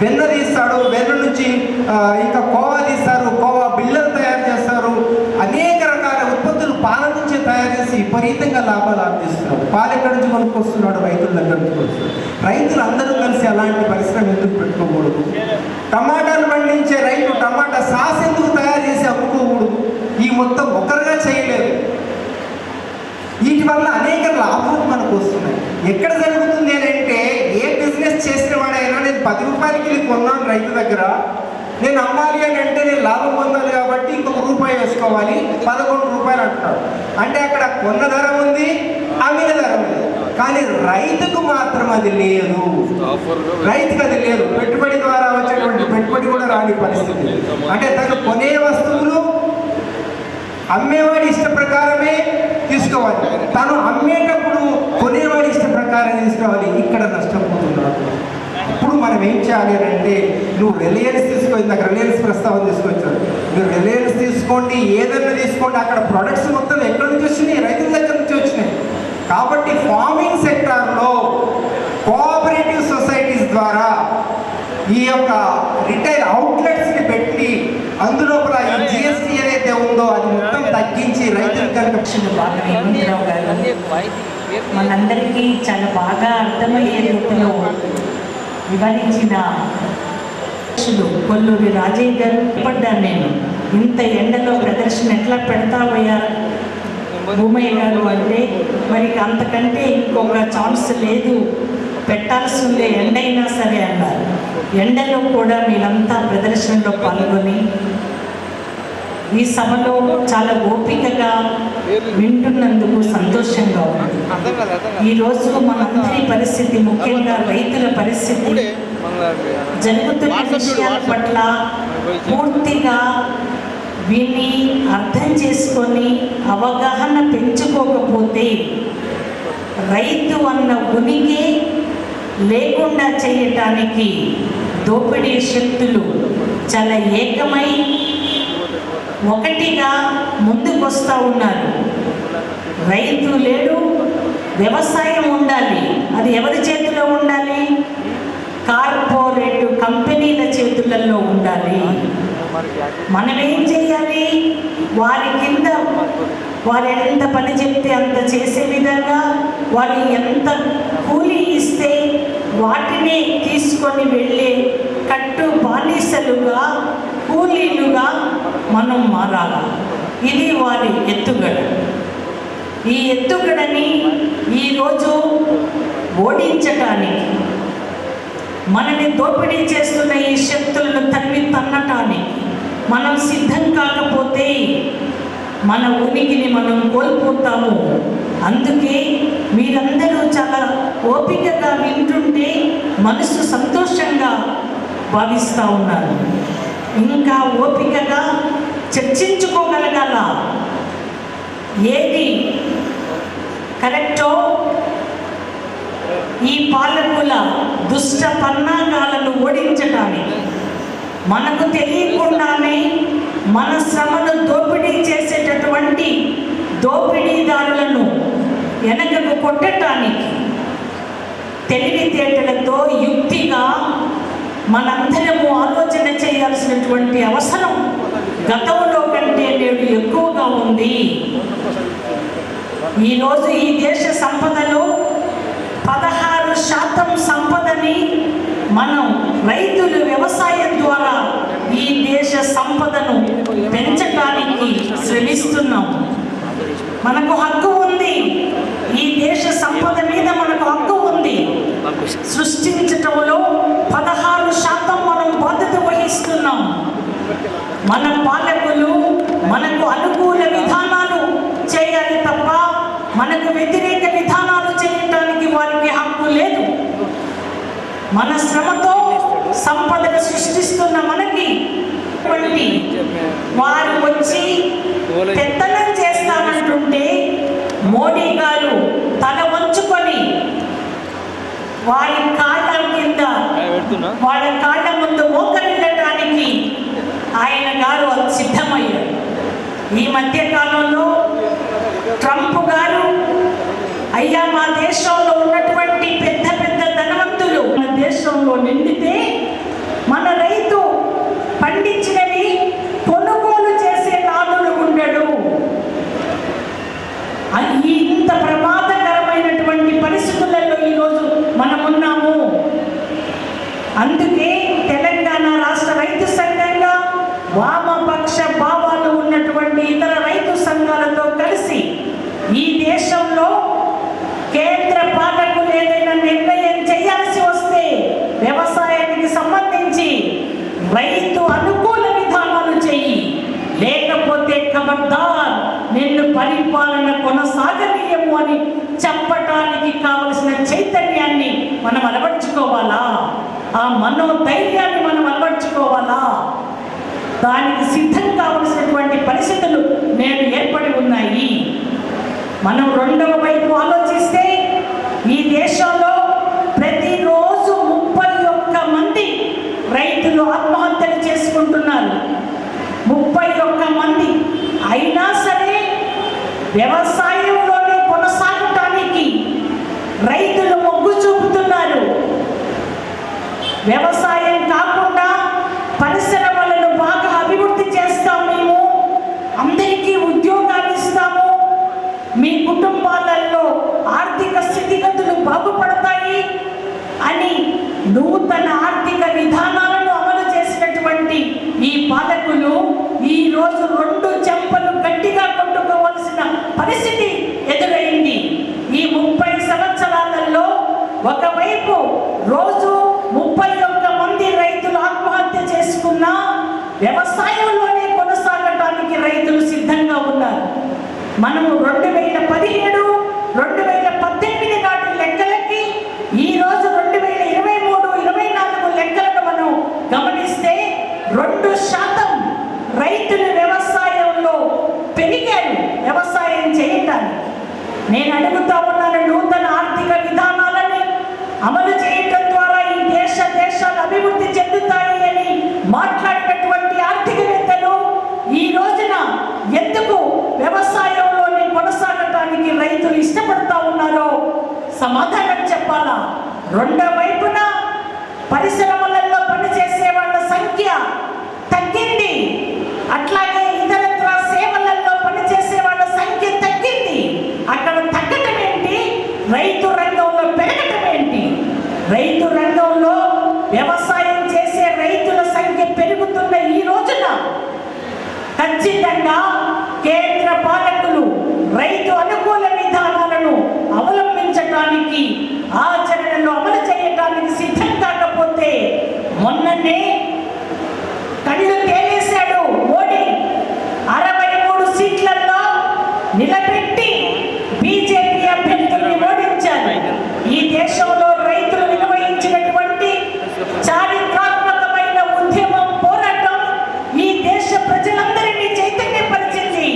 వెన్న తీస్తాడు, వెన్న నుంచి ఇంకా కోవా తీస్తారు, కోవా బిళ్ళలు తయారు చేస్తారు. అనేక రకాల ఉత్పత్తులు పాల నుంచే తయారు చేసి విపరీతంగా లాభాలు ఆర్జిస్తున్నారు. పాలు ఎక్కడి నుంచి కొనుక్కొస్తున్నాడు? రైతుల దగ్గర నుంచి కొనుక్కొస్తున్నాడు. రైతులు అందరూ కలిసి అలాంటి పరిశ్రమ ఎందుకు పెట్టుకోకూడదు? టమాటాలు పండించే రైతు టమాటా సాస్ ఎందుకు తయారు చేసి అమ్ముకోకూడదు? ఈ మొత్తం ఒక్కరుగా చేయలేరు. వీటి వల్ల అనేక లాభాలు మనకు వస్తున్నాయి. ఎక్కడ జరుగుతుంది అని అంటే, ఏ బిజినెస్ చేసిన వాడైనా నేను 10 రూపాయలకి కొన్నాను రైతు దగ్గర, నేను అమ్మాలి అని అంటే నేను లాభం పొందాలి కాబట్టి ఇంకొక రూపాయి వేసుకోవాలి, 11 రూపాయలు అంటున్నాడు. అంటే అక్కడ కొన్న ధర ఉంది, అమ్మిన ధర ఉంది. కానీ రైతుకు మాత్రం అది లేదు. రైతుకు అది లేదు. పెట్టుబడి ద్వారా వచ్చేటువంటి పెట్టుబడి కూడా రాని పరిస్థితి. అంటే తను కొనే వస్తువులు అమ్మేవాడి ఇష్ట ప్రకారమే తీసుకోవాలి. తను అమ్మేటప్పుడు కొనేవాడి ఇష్ట ప్రకారం తీసుకోవాలి. ఇక్కడ నష్టపోతున్నాడు. ఇప్పుడు మనం ఏం చేయాలి అని అంటే, నువ్వు రిలయన్స్ తీసుకో, ఇందాక రిలయన్స్ ప్రస్తావన తీసుకొచ్చాడు. మీరు రిలయన్స్ తీసుకోండి, ఏదైనా తీసుకోండి, అక్కడ ప్రొడక్ట్స్ మొత్తం ఎక్కడి నుంచి వచ్చినాయి? రైతుల దగ్గర నుంచి వచ్చినాయి. కాబట్టి ఫార్మింగ్ సెక్టార్లో కోఆపరేటివ్ సొసైటీస్ ద్వారా ఈ యొక్క రిటైల్ అవుట్లెట్స్ని పెట్టి అందులోపల ఈ జిఎస్టీ ఏదైతే ఉందో అది మొత్తం తగ్గించి రైతులకు కనుక బాగా హేమంతరావు గారు మనందరికీ చాలా బాగా అర్థమయ్యే రూపంలో వివరించిన కొల్లూరి రాజయ్య గారు పడ్డాను. నేను ఇంత ఎండలో ప్రదర్శన ఎట్లా పెడతావయ్యా భూమయ్య గారు అంటే, మరి అంతకంటే ఇంకొక ఛాన్స్ లేదు, పెట్టాల్సిందే ఎండైనా సరే అన్నారు. ఎండలో కూడా మీరంతా ప్రదర్శనలో పాల్గొని ఈ సభలో చాలా ఓపికగా వింటున్నందుకు సంతోషంగా ఉంది. ఈరోజు మనందరి పరిస్థితి, ముఖ్యంగా రైతుల పరిస్థితి, జరుగుతున్న విషయాల పట్ల పూర్తిగా విని అర్థం చేసుకొని అవగాహన పెంచుకోకపోతే రైతు అన్న ఉనికి లేకుండా చేయటానికి దోపిడీ శక్తులు చాలా ఏకమై ఒకటిగా ముందుకొస్తూ ఉన్నారు. రైతు లేడు, వ్యవసాయం ఉండాలి. అది ఎవరి చేతిలో ఉండాలి? కార్పొరేట్ కంపెనీల చేతులలో ఉండాలి. మనం ఏం చేయాలి? వారి కింద వారు ఎంత పని చెప్తే అంత చేసే విధంగా, వారు ఎంత కూలీ ఇస్తే వాటిని తీసుకొని వెళ్ళే కట్టు బానిసలుగా, కూలీలుగా మనం మారాలి. ఇది వారి ఎత్తుగడ. ఈ ఎత్తుగడని ఈరోజు ఓడించటానికి, మనని దోపిడీ చేస్తున్న ఈ శక్తులను తన్నటానికి మనం సిద్ధం కాకపోతే మన ఉనికిని మనం కోల్పోతాము. అందుకే మీరందరూ చాలా ఓపికగా వింటుంటే మనసు సంతోషంగా భావిస్తూ ఉన్నారు. ఇంకా ఓపికగా చర్చించుకోగలగాల. ఏది కరెక్టో ఈ పాలకుల దుష్ట పన్నాగాలను ఓడించడానికి మనకు తెలియకుండానే మన శ్రమను దోపిడీ చేసేటటువంటి దోపిడీదారులను వెనకకు కొట్టడానికి తెలివితేటలతో యుక్తిగా మనందరము ఆలోచన చేయాల్సినటువంటి అవసరం గతంలో కంటే నేడు ఎక్కువగా ఉంది. ఈరోజు ఈ దేశ సంపదలో 16% సంపదని మనం రైతులు వ్యవసాయం ద్వారా ఈ దేశ సంపదను పెంచడానికి శ్రమిస్తున్నాం. మనకు హక్కు ఉంది, ఈ దేశ సంపద మీద మనకు హక్కు ఉంది. సృష్టించటంలో 16% మనం బాధ్యత వహిస్తున్నాం. మన పాలకులు మనకు అనుకూల విధానాలు చేయాలి తప్ప మనకు వ్యతిరేక విధానాలు చేయడానికి వారికి హక్కు లేదు. మన శ్రమతో సంపదను సృష్టిస్తున్న మనకి వారు వచ్చి పెత్తనం చేస్తామంటుంటే మోడీ గారు తల వంచుకొని వారి కాళ్ళ కింద వాళ్ళ కాళ్ళ ముందు మోకరిల్లడానికి ఆయన గారు సిద్ధమయ్యారు. ఈ మధ్య కాలంలో ట్రంప్ గారు అయ్యా మా దేశంలో ఉన్నటువంటి పెద్ద పెద్ద ధనవంతులు మన దేశంలో నిండితే మన రైతు పండించినవి కొనుగోలు చేసే నాదుడు ఉండడు. ఇంత ప్రమాదకరమైనటువంటి పరిస్థితులలో ఈరోజు మనం ఉన్నాము. అందుకే తెలంగాణ రాష్ట్ర రైతు సంఘంగా వామపక్ష భావాలు ఉన్నటువంటి ఇతర రైతు సంఘాలతో కలిసి ఈ దేశంలో కేంద్ర పాలకులు ఏదైనా నిర్ణయం చేయాల్సి వస్తే వ్యవసాయానికి సంబంధించి రైతు అనుకూల విధానాలు చెయ్యి, లేకపోతే ఖబర్దార్ నిన్ను పరిపాలన కొనసాగనీయము అని చెప్పటానికి కావలసిన చైతన్యాన్ని మనం అలవర్చుకోవాలా, ఆ మనోధైర్యాన్ని మనం అలవర్చుకోవాలా. దానికి సిద్ధం కావలసినటువంటి పరిస్థితులు నేడు ఏర్పడి ఉన్నాయి. మనం రెండవ వైపు ఆలోచిస్తే ఈ దేశంలో ప్రతిరోజు 31 మంది రైతులు ఆత్మహత్యలు చేసుకుంటున్నారు. 31 మంది. అయినా సరే వ్యవసాయంలోనే కొనసాగటానికి రైతులు మొగ్గు చూపుతున్నారు. వ్యవసాయం కాకుండా పరిశ్రమలను బాగా అభివృద్ధి చేస్తాం, మేము అందరికీ ఉద్యోగాలు ఇస్తాము, మీ కుటుంబాలలో ఆర్థిక స్థితిగతులు బాగుపడతాయి అని నూతన ఆర్థిక విధానాలను అమలు చేసినటువంటి ఈ పాలకులు ఈరోజు 2 చెంపలు గట్టిగా కొట్టుకోవాల్సిన పరిస్థితి ఎదురైంది. ఈ 30 సంవత్సరాలలో ఒకవైపు రోజు 31 మంది రైతులు ఆత్మహత్య చేసుకున్నా వ్యవసాయంలోనే కొనసాగటానికి రైతులు సిద్ధంగా ఉన్నారు. మనము 2017, 2018 నాటి లెక్కలకి ఈరోజు 2023, 24 లెక్కలను మనం గమనిస్తే 2% రైతులు వ్యవసాయంలో పెరిగారు వ్యవసాయం చేయటానికి. నేను అడుగుతా ఉన్నాను, నూతన ఆర్థిక విధానాలని అమలు చేయటం ద్వారా ఈ దేశాలు అభివృద్ధి చెందుతాయి అని మాట్లాడినటువంటి ఆర్థికవేత్తలు ఈ రోజున ఎందుకు వ్యవసాయంలోనే కొనసాగటానికి రైతులు ఇష్టపడతా ఉన్నారో సమాధానం చెప్పాలా. రెండో వైపున పరిశ్రమలలో పనిచేసే వాళ్ళ సంఖ్య తగ్గింది, అట్లాగే ఇతరత్ర సేవలలో పనిచేసే వాళ్ళ సంఖ్య తగ్గింది. అక్కడ తగ్గటం ఏంటి, రైతు రంగంలో పెరగటం ఏంటి? రైతు రంగంలో వ్యవసాయం చేసే రైతుల సంఖ్య పెరుగుతున్న ఈ రోజున ఖచ్చితంగా కేంద్ర పాలకులు రైతు అనుకూల విధానాలను అవలంబించడానికి, ఆచరణలో అమలు చేయడానికి సిద్ధం కాకపోతే మొన్ననే కళ్ళు తేలేశాడు మోడీ. 63 సీట్లలో నిలబెట్టి బీజేపీ అభ్యర్థుల్ని ఓడించారు. ఈ దేశంలో రైతులు నిర్వహించినటువంటి చారిత్రాత్మకమైన ఉద్యమం, పోరాటం ఈ దేశ ప్రజలందరినీ చైతన్యపరిచింది.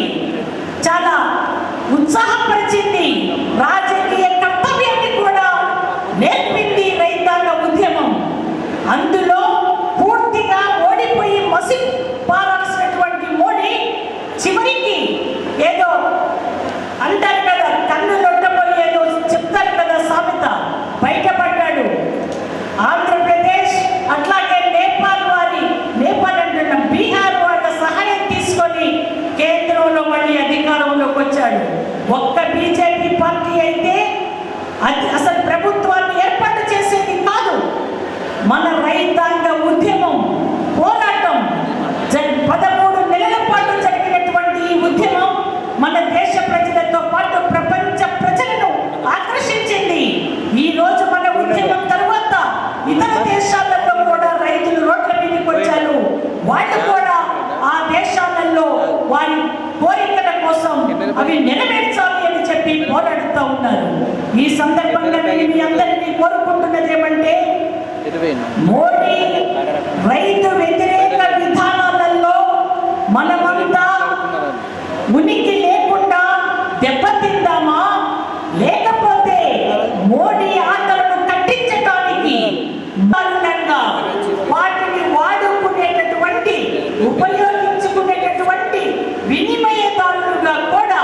చాలా చివరికి ఏదో అంటారు కదా, కన్ను లొట్టపోయి ఏదో చెప్తారు కదా సామెత, బయటపడ్డాడు. ఆంధ్రప్రదేశ్ అట్లాగే నేపాల్ అంటున్న బీహార్ వాళ్ళ సహాయం తీసుకొని కేంద్రంలో మళ్ళీ అధికారంలోకి వచ్చాడు. ఒక్క బీజేపీ పార్టీ అయితే అది అసలు ప్రభుత్వాన్ని ఏర్పాటు చేసేది కాదు. మన రైతాంగ ఉద్యమం, పోరాటం 13 నెలల పాటు జరిగినటువంటి ఈ ఉద్యమం మన దేశ ప్రజలతో పాటు ప్రపంచ ప్రజలను ఆకర్షించింది. ఈ రోజు మన ఉద్యమం తరువాత ఇతర దేశాలలో కూడా రైతులు రోడ్ల మీదకి వచ్చారు. వాళ్ళు కూడా ఆ దేశాలలో వారి కోరికల కోసం అవి నెరవేర్చాలి అని చెప్పి పోరాడుతూ ఉన్నారు. ఈ సందర్భంగా నేను మీ అందరినీ కోరుకుంటున్నది ఏమంటే, మోడీ రైతు వ్యతిరేక విధానాలలో మనమంతా ఉనికి లేకుండా దెబ్బతిందామా, లేకపోతే మోడీ ఆటలను కట్టించడానికి వాటిని వాడుకునేటటువంటి, ఉపయోగించుకునేటటువంటి వినిమయదారులుగా కూడా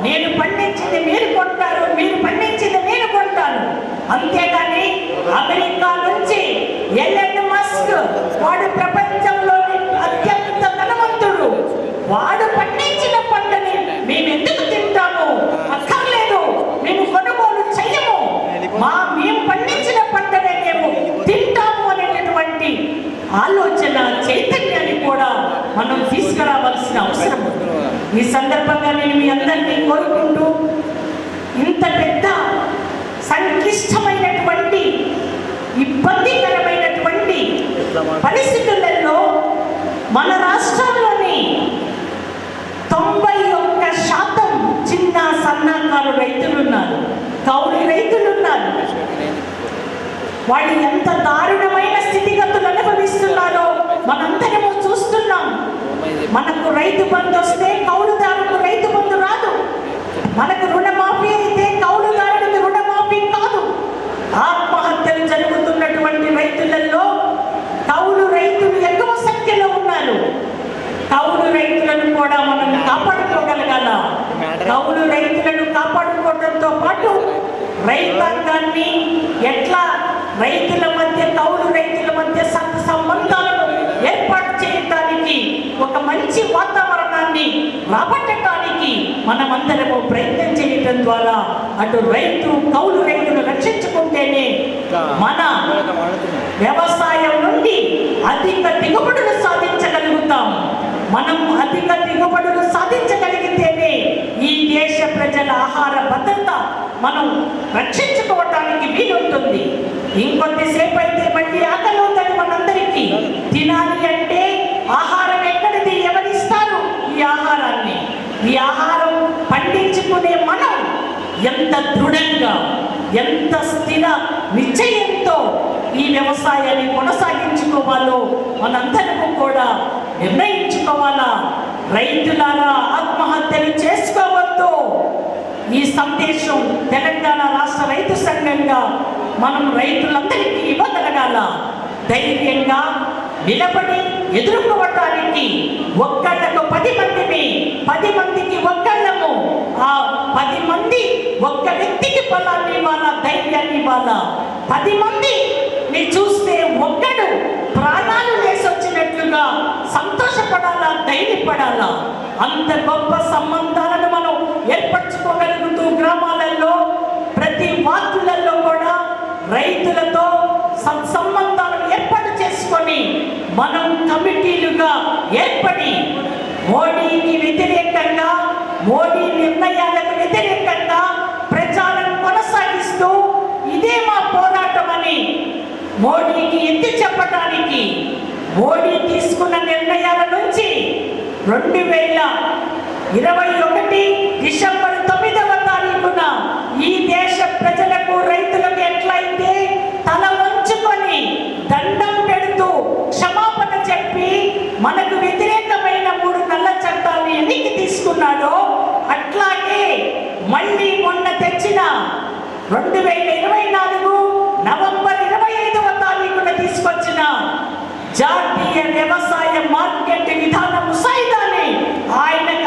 నేను పండించింది మీరు కొంటారు, మీరు పండించింది నేను కొంటాను. అంతేగాని అమెరికా నుంచి ఎలన్ మస్క్, వాడు ప్రపంచంలోని అత్యంత ధనవంతుడు, వాడు పండించిన పంటని మేము ఎందుకు తింటాము, అక్కర్లేదు, మేము కొనుగోలు చెయ్యము, మేము పండించిన పంటనే మేము తింటాము అనేటటువంటి ఆలోచన, చైతన్యాన్ని కూడా మనం తీసుకురావాల్సిన అవసరం ఉంది. ఈ సందర్భంగా నేను మీ అందరినీ కోరుకుంటూ, ఇంత పెద్ద సంక్లిష్టమైనటువంటి ఇబ్బందికరమైనటువంటి పరిస్థితులలో మన రాష్ట్రంలోని 91% చిన్న సన్నకారు రైతులున్నారు, కౌలు రైతులున్నారు. వాళ్ళు ఎంత దారుణమైన స్థితిగతులు అనుభవిస్తున్నారో మనందరము చూస్తున్నాం. మనకు రైతు బంధు వస్తే కౌలుదారులకు రైతు బంధు రాదు. మనకు రుణమాఫీ అయితే కౌలుదారులకు రుణమాఫీ కాదు. ఆత్మహత్యలు జరుగుతున్నటువంటి రైతులలో కౌలు రైతులు ఎక్కువ సంఖ్యలో ఉన్నారు. కౌలు రైతులను కూడా మనం కాపాడుకోగలగాల. కౌలు రైతులను కాపాడుకోవడంతో పాటు రైతాంగాన్ని ఎట్లా రైతుల మధ్య, కౌలు రైతుల మధ్య సంబంధాలను ఏర్పాటు చేయడానికి, ఒక మంచి వాతావరణాన్ని రాబట్టడానికి మనమందరము ప్రయత్నం చేయటం ద్వారా అటు రైతు, కౌలు రైతులు రక్షించుకుంటేనే మన వ్యవసాయం నుండి అధిక దిగుబడులు సాధించగలుగుతాం. మనం అధిక దిగుబడులు సాధించగలిగితేనే ఈ దేశ ప్రజల ఆహార భద్రత మనం రక్షించుకోవటానికి వీలుంటుంది. ఇంకొద్దిసేపు అయితే మళ్ళీ ఆకలి ఉందని మనందరికీ. తినాలి అంటే ఆహారం ఎక్కడిది, ఎవరిస్తారు ఈ ఆహారాన్ని? ఈ ఆహారం పండించుకునే మనం ఎంత దృఢంగా, ఎంత స్థిర నిశ్చయంతో ఈ వ్యవసాయాన్ని కొనసాగించుకోవాలో మనందరము కూడా నిర్ణయించుకోవాలా. రైతులారా, ఆత్మహత్యలు చేసుకోవద్దు. ఈ సందేశం తెలంగాణ రాష్ట్ర రైతు సంఘంగా మనం రైతులందరికీ ఇవ్వగలగాల. ధైర్యంగా నిలబడి ఎదుర్కోవటానికి ఒక్కళ్ళకు 10 మందిని, 10 మందికి ఒక్కళ్ళము, ఆ 10 మంది ఒక్క వ్యక్తికి బలాన్ని ఇవ్వాలా, ధైర్యాన్ని ఇవ్వాలా. 10 మందిని చూస్తే ఒక్కడు ప్రాణాలు లేసొచ్చినట్లుగా సంతోషపడాలా, ధైర్యపడాలా. అంత గొప్ప సంబంధాలను మనం ఏర్పరచుకోగలుగుతూ గ్రామాలలో, ప్రతి వార్డులలో కూడా రైతులతో సత్సంబంధాలను ఏర్పాటు చేసుకొని మనం కమిటీలుగా ఏర్పడి మోడీకి వ్యతిరేకంగా, మోడీ నిర్ణయాలకు వ్యతిరేకంగా ప్రచారం కొనసాగిస్తూ ఇదే మా పోరాటం అని మోడీకి ఎత్తి చెప్పడానికి, మోడీ తీసుకున్న నిర్ణయాల నుంచి 2021 డిసెంబర్ 9వ తారీఖున ఈ దేశ ప్రజలకు, రైతులకు ఎట్లయితే తల వంచుకొని దండం పెడుతూ క్షమాపణ చెప్పి మనకు వ్యతిరేకమైన 3 నల్ల చట్టాలను ఎన్నికి తీసుకున్నాడో, అట్లాగే మళ్ళీ మొన్న తెచ్చిన 2024 నవంబర్ 25వ తారీఖున తీసుకొచ్చిన జాతీయ వ్యవసాయ మార్కెట్ విధాన ముసాయిదాన్ని ఆయనకు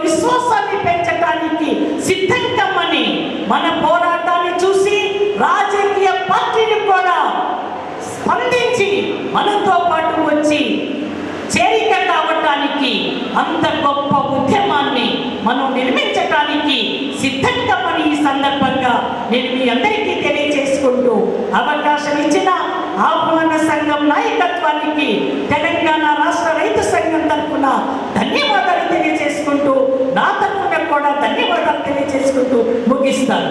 విశ్వాసాన్ని పెంచడానికి సిద్ధం కమ్మని మన పోరాటాన్ని చూసి రాజకీయ పార్టీలు కూడా స్పందించి మనతో పాటు వచ్చి చేరిక కావటానికి అంత గొప్ప ఉద్యమాన్ని మనం నిర్మించటానికి సిద్ధంగామని ఈ సందర్భంగా నేను మీ అందరికీ తెలియజేసుకుంటూ అవకాశం ఇచ్చిన ఆహ్వాన సంఘం నాయకత్వానికి తెలంగాణ రాష్ట్ర రైతు సంఘం తరఫున ధన్యవాదాలు తెలియజేసుకుంటూ నా తరఫున కూడా ధన్యవాదాలు తెలియజేసుకుంటూ ముగిస్తాను.